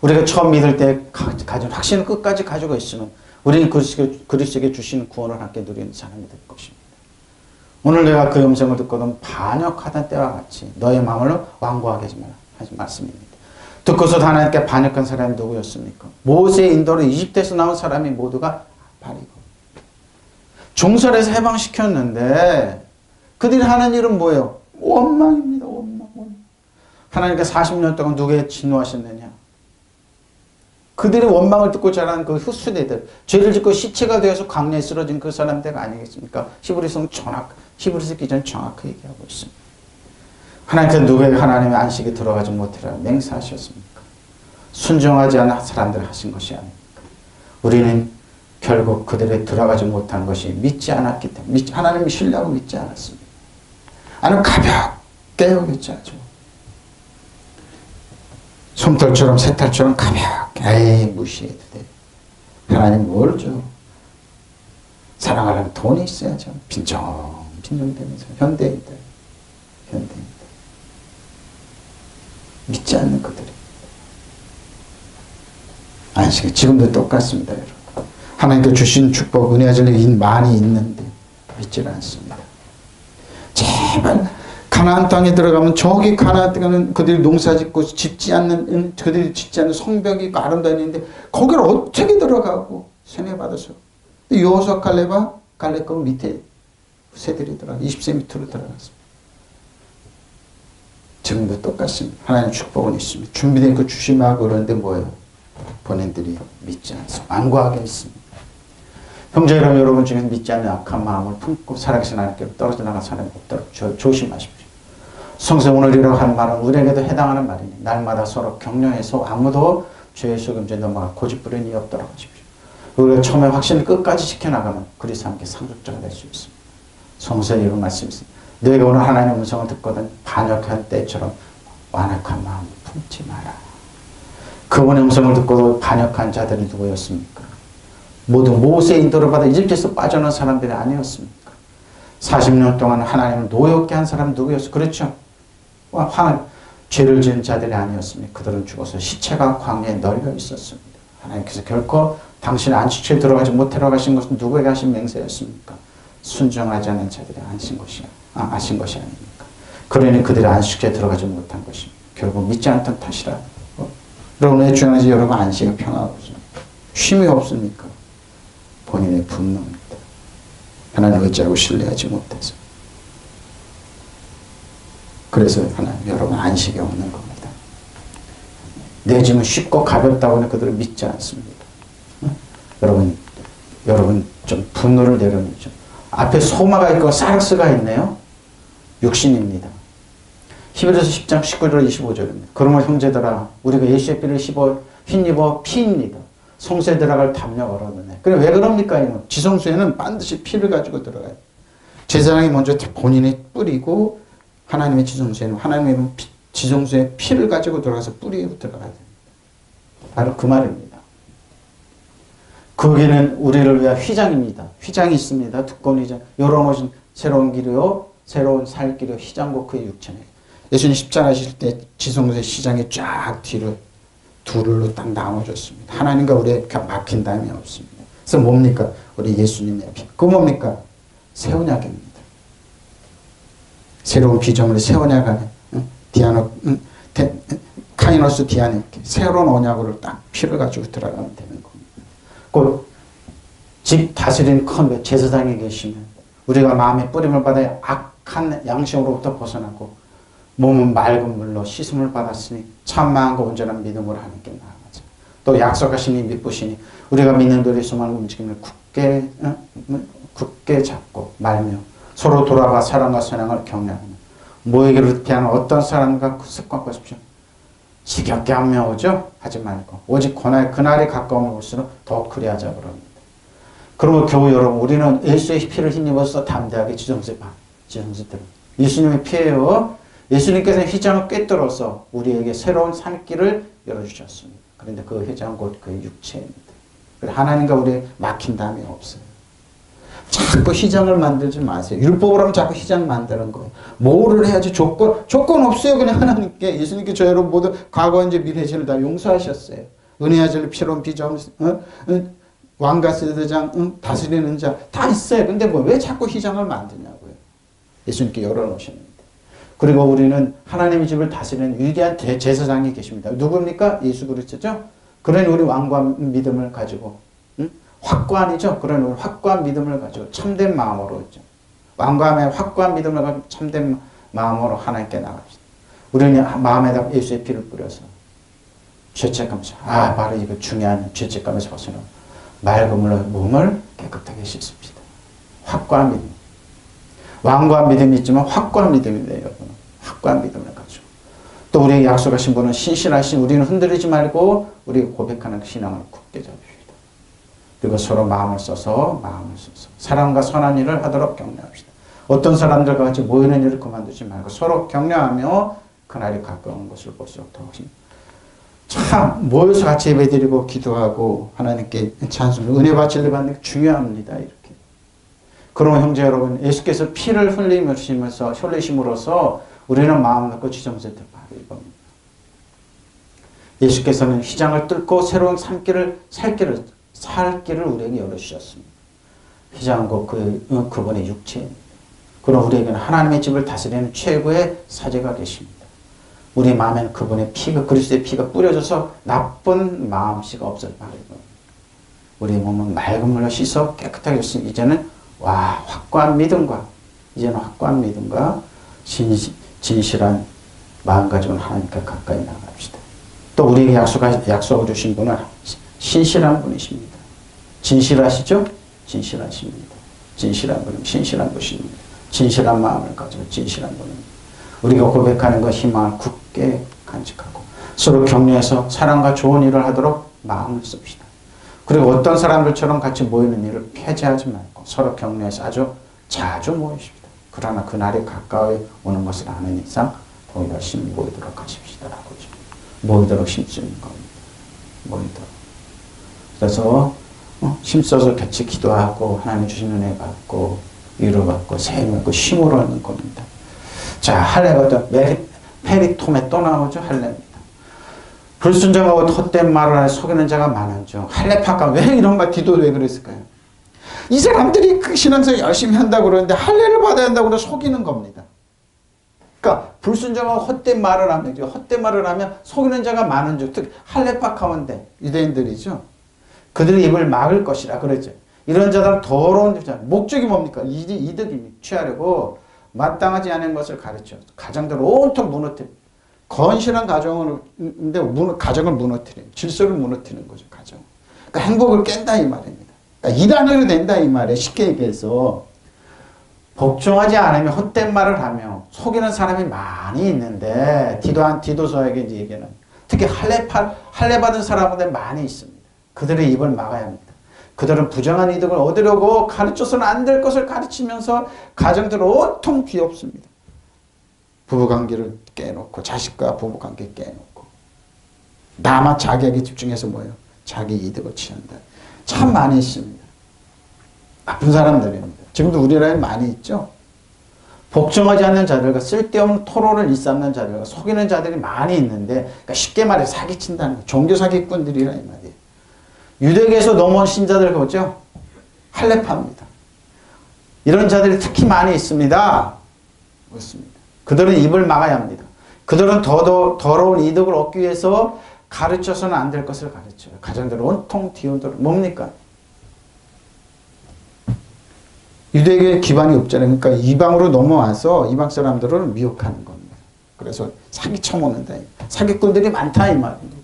우리가 처음 믿을 때 가진 확신을 끝까지 가지고 있으면 우리는 그리스도에게 주시는 구원을 함께 누리는 사람이 될 것입니다. 오늘 내가 그 음성을 듣고는 반역하던 때와 같이 너의 마음을 완고하게 하지 말씀입니다. 듣고서 하나님께 반역한 사람이 누구였습니까? 모세의 인도로 이집트에서 나온 사람이 모두가 바리고 종살에서 해방시켰는데 그들이 하는 일은 뭐예요? 원망입니다. 원망. 하나님께 40년 동안 누구에 진노하셨느냐? 그들의 원망을 듣고 자란 그 후수대들, 죄를 짓고 시체가 되어서 광야에 쓰러진 그 사람들 아니겠습니까? 히브리서 기자는 정확히 얘기하고 있습니다. 하나님께서 누구에게 하나님의 안식에 들어가지 못하라 맹세하셨습니까? 순종하지 않은 사람들 하신 것이 아닙니까? 우리는 결국 그들에 들어가지 못한 것이 믿지 않았기 때문에 하나님을 신뢰하고 믿지 않았습니다. 아니면 가볍게 여겼지 않죠. 솜털처럼 새털처럼 가볍게 무시해도 돼. 하나님 뭘 줘? 사랑하려면 돈이 있어야죠. 빈정되면서 현대인들. 믿지 않는 그들이. 안식이 지금도 똑같습니다. 여러분. 하나님께 주신 축복, 은혜와 진리 많이 있는데 믿지 않습니다. 제발 가나안 땅에 들어가면 저기 가나안 땅에는 그들이 농사짓고 그들이 짓지 않는 성벽이 있고 아름다운 있는데 거기를 어떻게 들어가고 세뇌받아서 여호수아 갈렙 그 밑에 새들이 들어가 20세 밑으로 들어갔습니다. 지금도 똑같습니다. 하나님의 축복은 있습니다. 준비된 그 주심하고 그러는데 뭐예요? 본인들이 믿지 않습니다. 완고하게 있습니다. 형제라면 여러분 중에 믿지 않는 악한 마음을 품고 살아계신 하나님께 떨어져 나간 사람이 없도록 조심하십시오. 성서 오늘이라고 하는 말은 우리에게도 해당하는 말이니 날마다 서로 격려해서 아무도 죄의 속임수에 넘어가 고집부리는 이 없도록 하십시오. 우리가 처음에 확신을 끝까지 지켜나가면 그리스도와 함께 상속자가 될 수 있습니다. 성서에 이런 말씀이 있습니다. 너희가 오늘 하나님의 음성을 듣거든 반역할 때처럼 완악한 마음을 품지 마라. 그분의 음성을 듣고도 반역한 자들이 누구였습니까? 모두 모세의 인도를 받아 이집트에서 빠져나온 사람들이 아니었습니까? 40년 동안 하나님을 노엽게 한 사람은 누구였어요? 그렇죠? 죄를 지은 자들이 아니었습니까? 그들은 죽어서 시체가 광야에 널려 있었습니다. 하나님께서 결코 당신의 안식처에 들어가지 못하라고 하신 것은 누구에게 하신 맹세였습니까? 순종하지 않은 자들이 아신 것이 아닙니까? 그러니 그들이 안식처에 들어가지 못한 것입니다. 결국 믿지 않던 탓이라. 여러분 왜 중요한지 여러분 안식에 평화가 없습니까? 쉼이 없습니까? 본인의 분노입니다. 하나님 의지하고 신뢰하지 못해서. 그래서 하나님 여러분 안식이 없는 겁니다. 내 짐은 쉽고 가볍다고 하는 그들을 믿지 않습니다. 여러분 좀 분노를 내려놓죠. 앞에 소마가 있고 사르스가 있네요. 육신입니다. 히브리서 10장 19절 25절입니다. 그러므로 형제들아 우리가 예수의 피를 힘입어 피입니다. 성소에 들어갈 담력 얻었네. 그래 왜 그럽니까? 지성소에는 반드시 피를 가지고 들어가요. 제사장이 먼저 본인이 뿌리고 하나님의 지성소에는 하나님의 지성소에 피를 가지고 들어가서 뿌리고 들어가야 됩니다. 바로 그 말입니다. 거기는 우리를 위한 휘장입니다. 휘장이 있습니다. 두꺼운 휘장. 열어놓으신 새로운 길이요. 새로운 살 길이요. 휘장고 그의 육체네. 예수님 십자가 하실 때 지성소의 휘장이 쫙 뒤로 둘로 딱 나눠줬습니다. 하나님과 우리의 막힌 담이 없습니다. 그래서 뭡니까? 우리 예수님의 피. 그 뭡니까? 새 언약입니다. 새로운 피조물이 새 언약 안에 카이노스 디아네 새로운 언약으로 딱 피를 가지고 들어가면 되는 겁니다. 곧 집 다스리는 큰 제사장이 계시면 우리가 마음의 뿌림을 받아 악한 양심으로부터 벗어나고 몸은 맑은 물로 씻음을 받았으니 참 마음과 온전한 믿음으로 하나님께 나아가자. 또 약속하신 이 믿으시니 우리가 믿는 도리의 소망을 움직임을 굳게 잡고 말며 서로 돌아가 사랑과 선행을 격려하며 모이기를 피하는 어떤 사람과 그 습관 보십시오. 지겹게 하며 오죠? 하지 말고 오직 그날이 가까움을 볼수록 더 그리하자 그럽니다. 그러면 교우 여러분, 우리는 예수의 피를 힘입어서 담대하게 지성소에 들어. 예수님의 피예요. 예수님께서는 휘장을 꿰뚫어서 우리에게 새로운 산길을 열어주셨습니다. 그런데 그 휘장은 곧 그의 육체입니다. 하나님과 우리 막힌 담이 없어요. 자꾸 휘장을 만들지 마세요. 율법으로 하면 자꾸 휘장 만드는 거예요. 뭐를 해야지 조건 없어요. 그냥 하나님께. 예수님께 저 여러분 모두 과거 이제 미래 죄를 다 용서하셨어요. 은혜와 진리 피로운 비점 왕과 세대장 다스리는 자 다 있어요. 근데 뭐 왜 자꾸 휘장을 만드냐고요. 예수님께 열어놓으셨는데. 그리고 우리는 하나님의 집을 다스리는 위대한 제사장이 계십니다. 누굽니까? 예수 그리스도죠. 그러니 우리 왕과 믿음을 가지고 확고한이죠. 그런 우리 확고한 믿음을 가지고 참된 마음으로 있죠. 왕과의 확고한 믿음을 가지고 참된 마음으로 하나님께 나갑시다. 우리는 마음에다 예수의 피를 뿌려서 죄책감에서 바로 이거 중요한 죄책감에서 벗어나 맑은 물로 몸을 깨끗하게 씻습시다. 확고한 믿음. 왕과 믿음이 있지만 확고한 믿음입니다. 여러분. 확고한 믿음을 가지고 또 우리에게 약속하신 분은 신실하신 우리는 흔들리지 말고 우리가 고백하는 신앙을 굳게 잡읍시다. 그리고 서로 마음을 써서 사랑과 선한 일을 하도록 격려합시다. 어떤 사람들과 같이 모이는 일을 그만두지 말고 서로 격려하며 그날이 가까운 것을 볼수록 더욱이 참 모여서 같이 예배드리고 기도하고 하나님께 찬송 은혜 받을 받는 게 중요합니다. 이렇게. 그러면 형제 여러분, 예수께서 피를 흘리심으로써 우리는 마음 놓고 지정세 들파를 입습니다. 예수께서는 휘장을 뚫고 새로운 살 길을 우리에게 열어주셨습니다. 휘장은 곧 그분의 육체입니다. 그럼 우리에게는 하나님의 집을 다스리는 최고의 사제가 계십니다. 우리 마음에는 그분의 피가, 그리스도의 피가 뿌려져서 나쁜 마음씨가 없을 바라고 우리 몸은 맑은 물로 씻어 깨끗하게 했으니 이제는 확고한 믿음과 진실한 마음 가지고 하나님께 가까이 나갑시다. 또 우리에게 약속을 주신 분은 신실한 분이십니다. 진실하시죠? 진실하십니다. 진실한 분은 신실한 분이십니다. 진실한 마음을 가지고 진실한 분입니다. 우리가 고백하는 것 희망을 굳게 간직하고 서로 격려해서 사랑과 좋은 일을 하도록 마음을 씁시다. 그리고 어떤 사람들처럼 같이 모이는 일을 폐지하지 말고 서로 격려해서 아주 자주 모이십시다. 그러나 그날이 가까이 오는 것을 아는 이상 더 열심히 모이도록 하십시다. 모이도록 힘쓰는 겁니다. 모이도록. 그래서 힘써서 같이 기도하고 하나님 주신 은혜 받고 위로받고 세임받고 힘을 얻는 겁니다. 자, 할례가 또 페리톰에 또 나오죠. 할례입니다. 불순종하고 헛된 말을 하여 속이는 자가 많은죠. 할례파가 왜 이런 말 기도를 왜 그랬을까요? 이 사람들이 그 신앙생활 열심히 한다고 그러는데 할례를 받아야 한다고 그래 속이는 겁니다. 그러니까 불순종하고 헛된 말을 하면 속이는 자가 많은죠. 특히 할례파 가운데 유대인들이죠. 그들의 입을 막을 것이라 그랬죠. 이런 자들은 더러운 자. 목적이 뭡니까? 이득이 취하려고 마땅하지 않은 것을 가르쳐 가정들을 온통 무너뜨려. 건실한 가정인데 가정을 무너뜨려. 질서를 무너뜨리는 거죠. 가정. 그러니까 행복을 깬다 이 말입니다. 그러니까 이단으로 된다 이 말이에요. 쉽게 얘기해서 복종하지 않으면 헛된 말을 하며 속이는 사람이 많이 있는데 디도서에게 이제 얘기는 특히 할례 받은 사람들 많이 있습니다. 그들의 입을 막아야 합니다. 그들은 부정한 이득을 얻으려고 가르쳐서는 안 될 것을 가르치면서 가정들을 온통 뒤엎습니다. 부부관계를 깨놓고 자식과 부부관계 깨놓고 나만 자기에게 집중해서 뭐예요? 자기 이득을 취한다. 참 많이 있습니다. 나쁜 사람들입니다. 지금도 우리나라에 많이 있죠. 복종하지 않는 자들과 쓸데없는 토론을 일삼는 자들과 속이는 자들이 많이 있는데 그러니까 쉽게 말해 사기친다는 거예요. 종교 사기꾼들이라 이 말이에요. 유대교에서 넘어온 신자들 보죠. 할례파입니다. 이런 자들이 특히 많이 있습니다. 그렇습니다. 그들은 입을 막아야 합니다. 그들은 더러운 이득을 얻기 위해서 가르쳐서는 안 될 것을 가르쳐요. 가정들을 온통 뒤흔들어. 뭡니까? 유대교의 기반이 없잖아요. 그러니까 이방으로 넘어와서 이방 사람들을 미혹하는 겁니다. 그래서 사기 쳐먹는다. 사기꾼들이 많다 이 말입니다.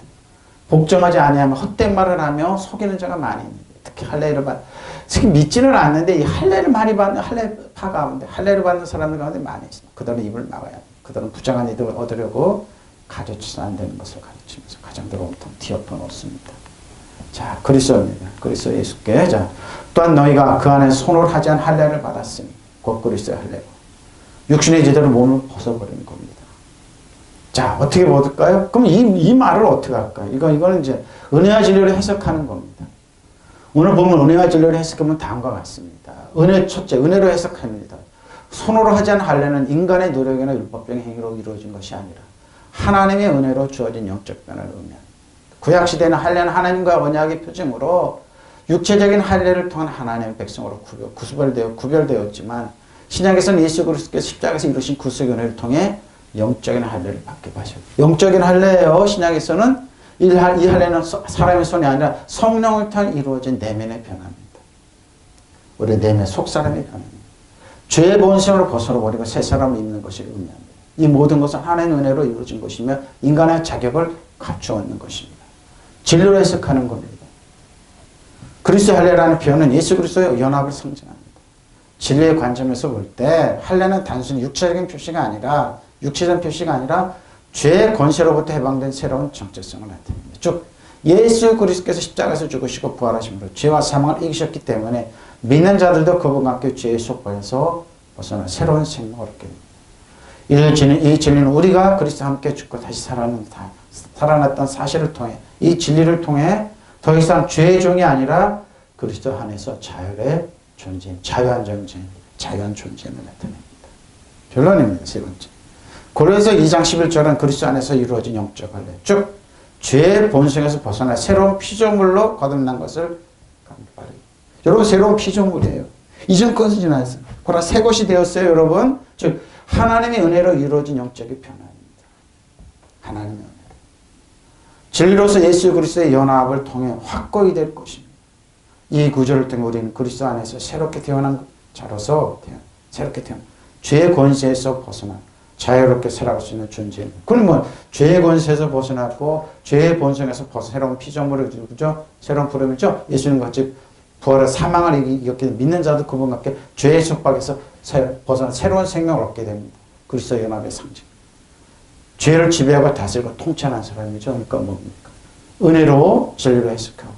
복종하지 아니하면 헛된 말을 하며 속이는 자가 많이 있는데 특히 할례를 특히 믿지는 않는데 이 할례를 많이 받는 할례파 가운데 할례를 받는 사람들 가운데 많이 있습니다. 그들은 입을 막아야 합니다. 그들은 부정한 이득을 얻으려고 가르쳐서 안 되는 것을 가르치면서 가정들을 온통 뒤엎어 놓습니다. 자, 그리스도입니다. 그리스도 예수께 자 또한 너희가 그 안에 손으로 하지 않은 할례를 받았으니 곧 그리스도의 할례고 육신의 제대로 몸을 벗어버리는 겁니다. 자, 어떻게 벗을까요? 그럼 이 말을 어떻게 할까요? 이거는 이제 은혜와 진리를 해석하는 겁니다. 오늘 보면 은혜와 진리를 해석하면 다음과 같습니다. 첫째, 은혜로 해석합니다. 손으로 하지 않은 할례는 인간의 노력이나 율법적인 행위로 이루어진 것이 아니라 하나님의 은혜로 주어진 영적 변화를 의미합니다. 구약시대는 할례는 하나님과 언약의 표징으로 육체적인 할례를 통한 하나님의 백성으로 구별되었지만 신약에서는 예수 그리스도께서 십자가에서 이루신 구속의 은혜를 통해 영적인 할례를 받게 하셨어요. 영적인 할례예요. 신약에서는 이 할례는 사람의 손이 아니라 성령을 통해 이루어진 내면의 변화입니다. 우리 내면 속사람의 변화입니다. 죄의 본성으로 벗어버리고 새 사람을 입는 것을 의미합니다. 이 모든 것은 하나님의 은혜로 이루어진 것이며 인간의 자격을 갖추어 얻는 것입니다. 진리로 해석하는 겁니다. 그리스도 할례라는 표현은 예수 그리스도의 연합을 상징합니다. 진리의 관점에서 볼 때 할례는 단순히 육체적인 표시가 아니라 죄의 권세로부터 해방된 새로운 정체성을 나타냅니다. 즉 예수 그리스도께서 십자가에서 죽으시고 부활하심으로 죄와 사망을 이기셨기 때문에 믿는 자들도 그분과 함께 죄의 속박에서 벗어나 새로운 생명을 얻게 됩니다. 이 진리는 우리가 그리스도와 함께 죽고 다시 살아났던 사실을 통해 이 진리를 통해 더 이상 죄의 종이 아니라 그리스도 안에서 자유의 존재, 자유한 존재임을 나타냅니다. 결론입니다. 세 번째. 고린도서 2장 11절은 그리스도 안에서 이루어진 영적 할례, 즉 죄의 본성에서 벗어나 새로운 피조물로 거듭난 것을 감사하리. 여러분 새로운 피조물이에요. 이전 것은 지났어요. 그러나 새 것이 되었어요. 여러분. 즉 하나님의 은혜로 이루어진 영적인 변화입니다. 하나님의 은혜. 진리로서 예수 그리스도의 연합을 통해 확고히 될 것입니다. 이 구절을 통해 우리는 그리스도 안에서 새롭게 태어난 자로서 죄의 권세에서 벗어나 자유롭게 살아갈 수 있는 존재입니다. 그러면 죄의 권세에서 벗어났고 죄의 본성에서 새로운 피조물을 이루죠. 새로운 부름이죠. 예수님 같이 부활의 사망을 이겼기 때문에 믿는 자도 그분과 함께 죄의 속박에서 벗어나 새로운 생명을 얻게 됩니다. 그리스도 연합의 상징. 죄를 지배하고 다스리고 통치하는 사람이죠. 그러니까 뭡니까? 은혜로 진리로 해석하고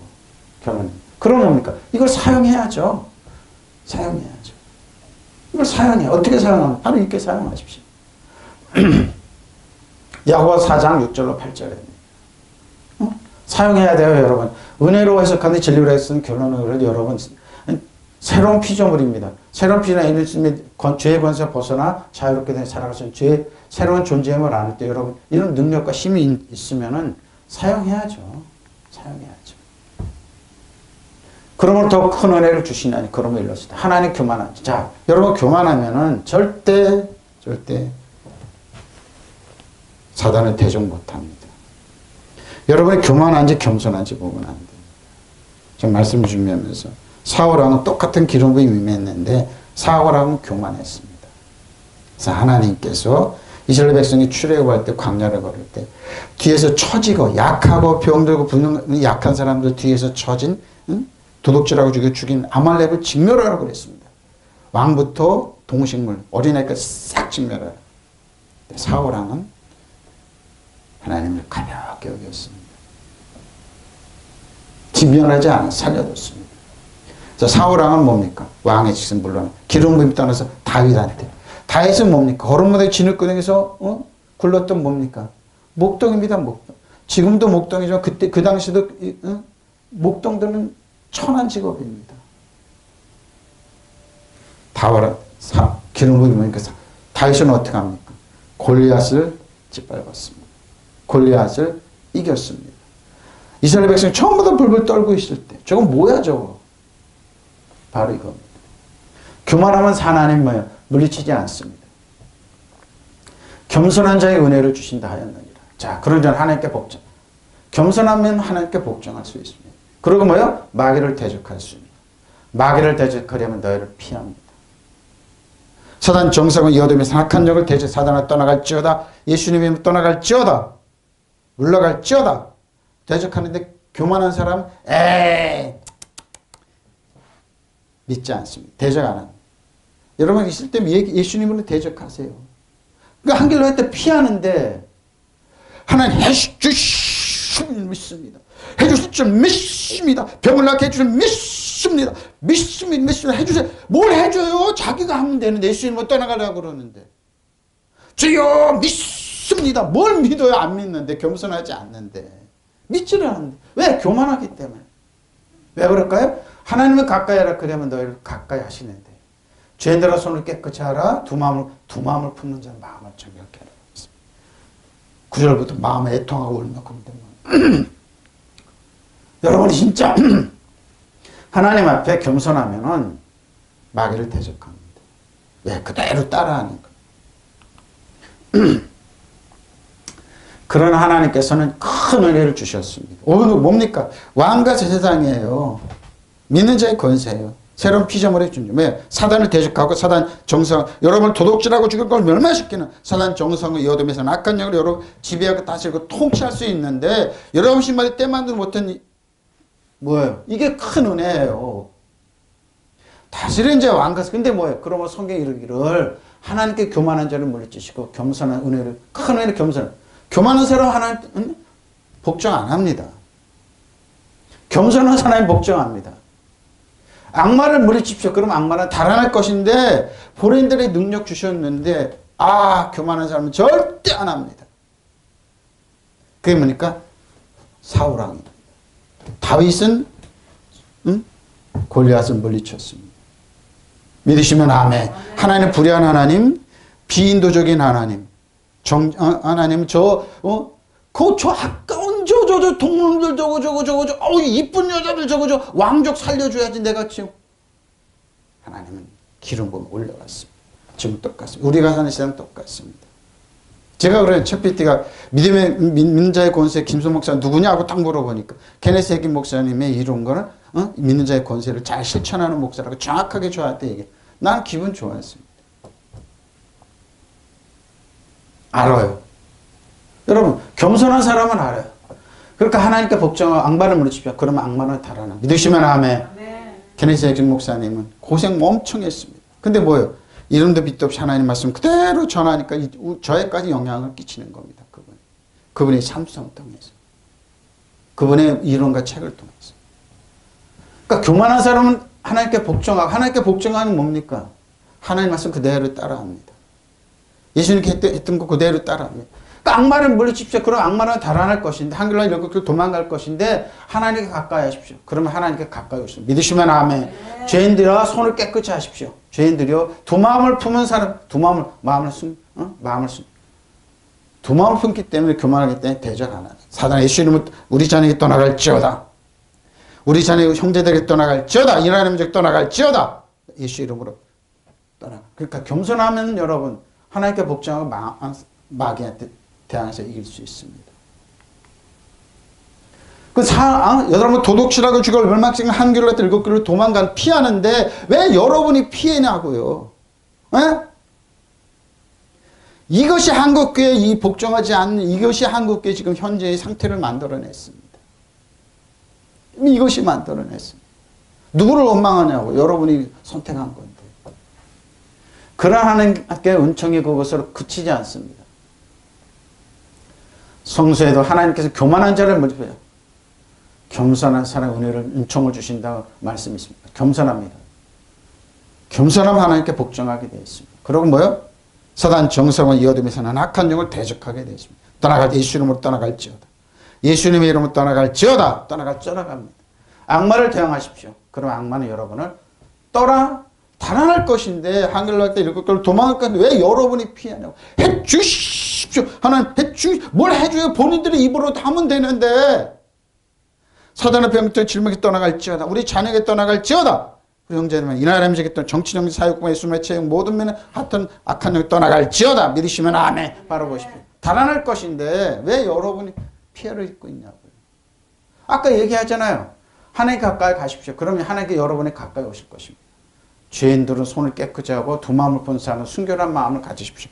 결론. 그럼 뭡니까? 이걸 사용해야죠. 이걸 사용해요. 어떻게 사용하면? 바로 이렇게 사용하십시오. 야고보서 4장 6절로 8절에 사용해야 돼요, 여러분. 은혜로 해석하는 진리로 해석하는 결론은 여러분 새로운 피조물입니다. 새로운 피조물은 죄의 권세에서 벗어나 자유롭게 살아갈 수 있는 새로운 존재임을 아는 때 여러분 이런 능력과 힘이 있으면은 사용해야죠. 그러므로 더 큰 은혜를 주시나니 그러므로 일렀습니다. 하나님 교만하지. 자, 여러분 교만하면은 절대 사단을 대적 못합니다. 여러분이 교만한지 겸손한지 보면 안 돼요. 제가 말씀 준비하면서 사울왕은 똑같은 기름 부음이 임했는데 사울왕은 교만했습니다. 그래서 하나님께서 이스라엘 백성이 출애굽할 때 광야를 걸을 때 뒤에서 처지고 약하고 병들고 분명히 약한 사람들 뒤에서 처진 도둑질하고 죽인 아말렉을 직멸하라고 그랬습니다. 왕부터 동식물 어린아이까지 싹 직멸하라. 사울왕은 하나님을 가볍게 여겼습니다. 직면하지 않아 살려뒀습니다. 사울왕은 뭡니까? 왕의 직선 물론 기름 부음이 떠나서 다윗한테. 다윗은 뭡니까? 거름무대 진흙구덩에서 굴렀던 뭡니까? 목동입니다. 목동. 지금도 목동이지만 그때 그 당시도 목동들은 천한 직업입니다. 기름 부음이 뭐니까 다윗은 어떻게 합니까? 골리앗을 짓밟았습니다. 골리앗을 이겼습니다. 이스라엘 백성이 처음부터 불불 떨고 있을 때 저건 뭐야 저거? 바로 이겁니다. 교만하면 하나님 뭐예요? 물리치지 않습니다. 겸손한 자의 은혜를 주신다 하였느니라. 자, 그런 자는 하나님께 복종. 겸손하면 하나님께 복종할 수 있습니다. 그리고 뭐요? 마귀를 대적할 수 있습니다. 마귀를 대적하려면 너희를 피합니다. 사단 정상은 여dom의 산악한 적을 대적 사단을 떠나갈지어다. 예수님이 떠나갈지어다. 물러갈지어다. 대적하는데 교만한 사람 믿지 않습니다. 대적 안 합니다. 여러분 있을 때 예수님으로 대적하세요. 그러니까 한길로 할 때 피하는데 하나님 해주실 믿습니다. 해주실 줄 믿습니다. 병을 낫게 해주실 믿습니다. 믿습니다. 해주세요. 뭘 해줘요? 자기가 하면 되는데 예수님을 떠나가려고 그러는데 주여 믿습니다. 뭘 믿어요? 안 믿는데 겸손하지 않는데 믿지를 않는데 왜? 교만하기 때문에. 왜 그럴까요? 하나님을 가까이 하라 그러면 너희를 가까이 하시는데 죄인들아 손을 깨끗이 하라 두 마음을 품는 자는 마음을 정결케 하라. 9절부터 마음에 애통하고 울며 그런데 여러분이 진짜 하나님 앞에 겸손하면은 마귀를 대적합니다. 왜? 그대로 따라하는 거. 그러나 하나님께서는 큰 은혜를 주셨습니다. 오늘 뭡니까? 왕과 제사장이에요. 믿는 자의 권세예요. 새로운 피조물의 존재. 왜? 사단을 대적하고 사단 정성, 여러분을 도둑질하고 죽일 걸 멸망시키는 사단 정성을 이어둠에서 악한 영을 여러분 지배하고 다스리고 통치할 수 있는데 여러분 신발이 때 만들지 못한 뭐예요? 이게 큰 은혜예요. 다스리는 자의 왕과 근데 뭐예요? 그러면 성경이 이르기를 하나님께 교만한 자를 물리치시고 겸손한 은혜를 큰 은혜를 교만한 사람 하나님 복종 안 합니다. 겸손한 사람이 복종합니다. 악마를 물리칩시오. 그럼 악마는 달아날 것인데 본인들의 능력 주셨는데 교만한 사람은 절대 안 합니다. 그게 뭐니까? 사울왕입니다. 다윗은 골리앗을 물리쳤습니다. 믿으시면 아멘. 하나님 불의한 하나님, 비인도적인 하나님, 하나님 저 아까운 저 동물들 저거 이쁜 여자들 저거 왕족 살려줘야지 내가 지금. 하나님은 기름 부음 올려갔습니다. 지금 똑같습니다. 우리가 사는 세상 똑같습니다. 제가 그래요. 첫 PT가 믿는 자의 권세 김수 목사 누구냐고 딱 물어보니까 케네스 해긴 목사님의 이런 거는 믿는 자의 권세를 잘 실천하는 목사라고 정확하게 저한테 얘기해. 난 기분 좋았습니다. 알아요. 여러분 겸손한 사람은 알아요. 그러니까 하나님께 복종하고 악마를 물리칩시오. 그러면 악마는 달아나. 믿으시면 아멘. 케네스 해긴 목사님은 고생 엄청 했습니다. 근데 뭐예요? 이름도 빛도 없이 하나님 말씀 그대로 전하니까 저에까지 영향을 끼치는 겁니다. 그분의 삶성 통해서. 그분의 이론과 책을 통해서. 그러니까 교만한 사람은 하나님께 복종하고 하나님께 복종하는 뭡니까? 하나님 말씀 그대로 따라합니다. 예수님께 했던 거 그대로 따라합니다. 그러니까 악마를 물리칩시오. 그럼 악마는 달아날 것인데 한글로 이렇게 도망갈 것인데 하나님께 가까이 하십시오. 그러면 하나님께 가까이 오십시오. 믿으시면 아멘. 죄인들아 손을 깨끗이 하십시오. 죄인들이요 두 마음을 품은 사람 두 마음을 품기 때문에 교만하기 때문에 대적 안 하는 사단 예수 이름으로 우리 자녀에게 떠나갈지어다. 우리 자녀 형제들에게 떠나갈지어다. 이라는 적 떠나갈지어다. 예수 이름으로 떠나가. 그러니까 겸손하면 여러분 하나님께 복종하고 마귀한테 대항해서 이길 수 있습니다. 여러분 도둑질하고 죽을 멸망시킨 한 길로 일곱 길로 피하는데 왜 여러분이 피해냐고요. 에? 이것이 한국교회 이 복종하지 않는 이것이 한국교회 지금 현재의 상태를 만들어냈습니다. 이것이 만들어냈습니다. 누구를 원망하냐고 여러분이 선택한 건데. 그러나 하나님께 은총이 그것으로 그치지 않습니다. 성서에도 하나님께서 교만한 자를 물리쳐요. 겸손한 사람 은혜를 은총을 주신다고 말씀이 있습니다. 겸손합니다. 겸손하면 하나님께 복종하게 되어 있습니다. 그리고 뭐요? 사단 정성을 이어둠에서는 악한 영을 대적하게 되어 있습니다. 떠나갈 때 예수 이름으로 떠나갈지어다. 예수님의 이름으로 떠나갈지어다. 떠나갑니다. 악마를 대항하십시오. 그럼 악마는 여러분을 달아날 것인데 한글로 할 때 일곱 개를 도망갈 건데 왜 여러분이 피하냐고. 해주십시오. 하나님 뭘 해줘요. 본인들이 입으로 하면 되는데 사단의 병부터 질문에 떠나갈지어다. 우리 자녀에게 떠나갈지어다. 우리 형제들은 이 나라의 문제겠던 정치, 정치, 사회공헌, 예수님의 체험 모든 면에 하여튼 악한 영이 떠나갈지어다. 믿으시면 아멘. 바로 보십시오. 달아날 것인데 왜 여러분이 피해를 입고 있냐고요. 아까 얘기하잖아요. 하나님 가까이 가십시오. 그러면 하나님께 여러분이 가까이 오실 것입니다. 죄인들은 손을 깨끗이 하고 두 마음을 본 사람은 순결한 마음을 가지십시오.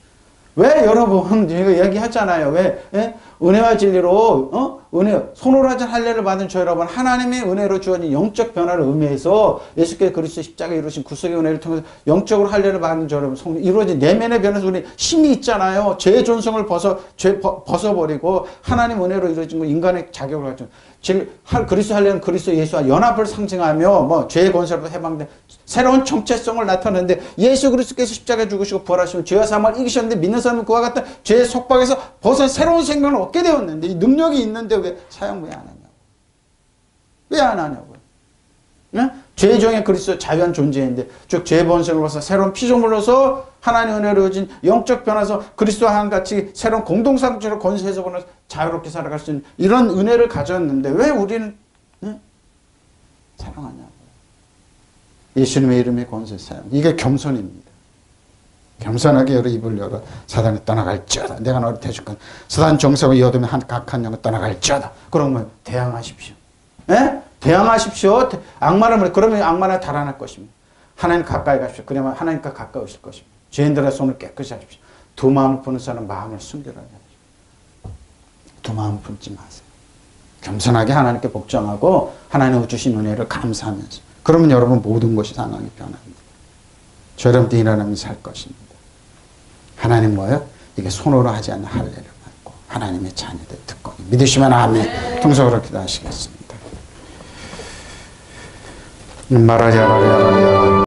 왜 여러분 이거 얘기하잖아요. 왜 은혜와 진리로 은혜, 손으로 하지 할례를 받은 저 여러분, 하나님의 은혜로 주어진 영적 변화를 의미해서 예수께서 그리스도 십자가에 이루신 구속의 은혜를 통해서 영적으로 할례를 받은 저 여러분, 이루어진 내면의 변화에서 우리 힘이 있잖아요. 죄의 존성을 벗어버리고 하나님 은혜로 이루어진 거, 인간의 자격을 가진 그리스도 할례는 그리스도 예수와 연합을 상징하며 뭐 죄의 권세로부터 해방된 새로운 정체성을 나타내는데, 예수 그리스도께서 십자가에 죽으시고 부활하시면 죄와 사망을 이기셨는데 믿는 사람은 그와 같은 죄의 속박에서 벗어난 새로운 생명을 얻게 되었는데, 이 능력이 있는데 왜 사용 왜 안 하냐고. 왜 안 하냐고요. 네? 죄의 종의 그리스도 자유한 존재인데, 즉 죄의 번성을 벗어 새로운 피조물로서 하나님의 은혜로 이루어진 영적 변화에서 그리스도와 한같이 새로운 공동상주로 권세에서 보는 자유롭게 살아갈 수 있는 이런 은혜를 가졌는데 왜 우리는 사랑하냐고. 예수님의 이름의 권세 사용. 이게 겸손입니다. 겸손하게 열어 입을 열어 사단이 떠나갈지어다. 내가 너를 대줄건 사단 정사와 이어두면 각한 영을 떠나갈지어다. 그러면 대항하십시오. 예? 대항하십시오. 악마를 그러면 악마는 달아날 것입니다. 하나님 가까이 가십시오. 그러면 하나님과 가까우실 것입니다. 죄인들의 손을 깨끗이 하십시오. 두 마음을 푸는 사람 마음을 순결하게 하십시오. 두 마음 품지 마세요. 겸손하게 하나님께 복종하고 하나님 주신 은혜를 감사하면서, 그러면 여러분 모든 것이 상황이 변합니다. 저런 일어나면 살 것입니다. 하나님 뭐예요? 이게 손으로 하지 않는 할례를 받고 하나님의 자녀들 듣고 믿으시면 아멘. 통성으로 기도하시겠습니다. 말하자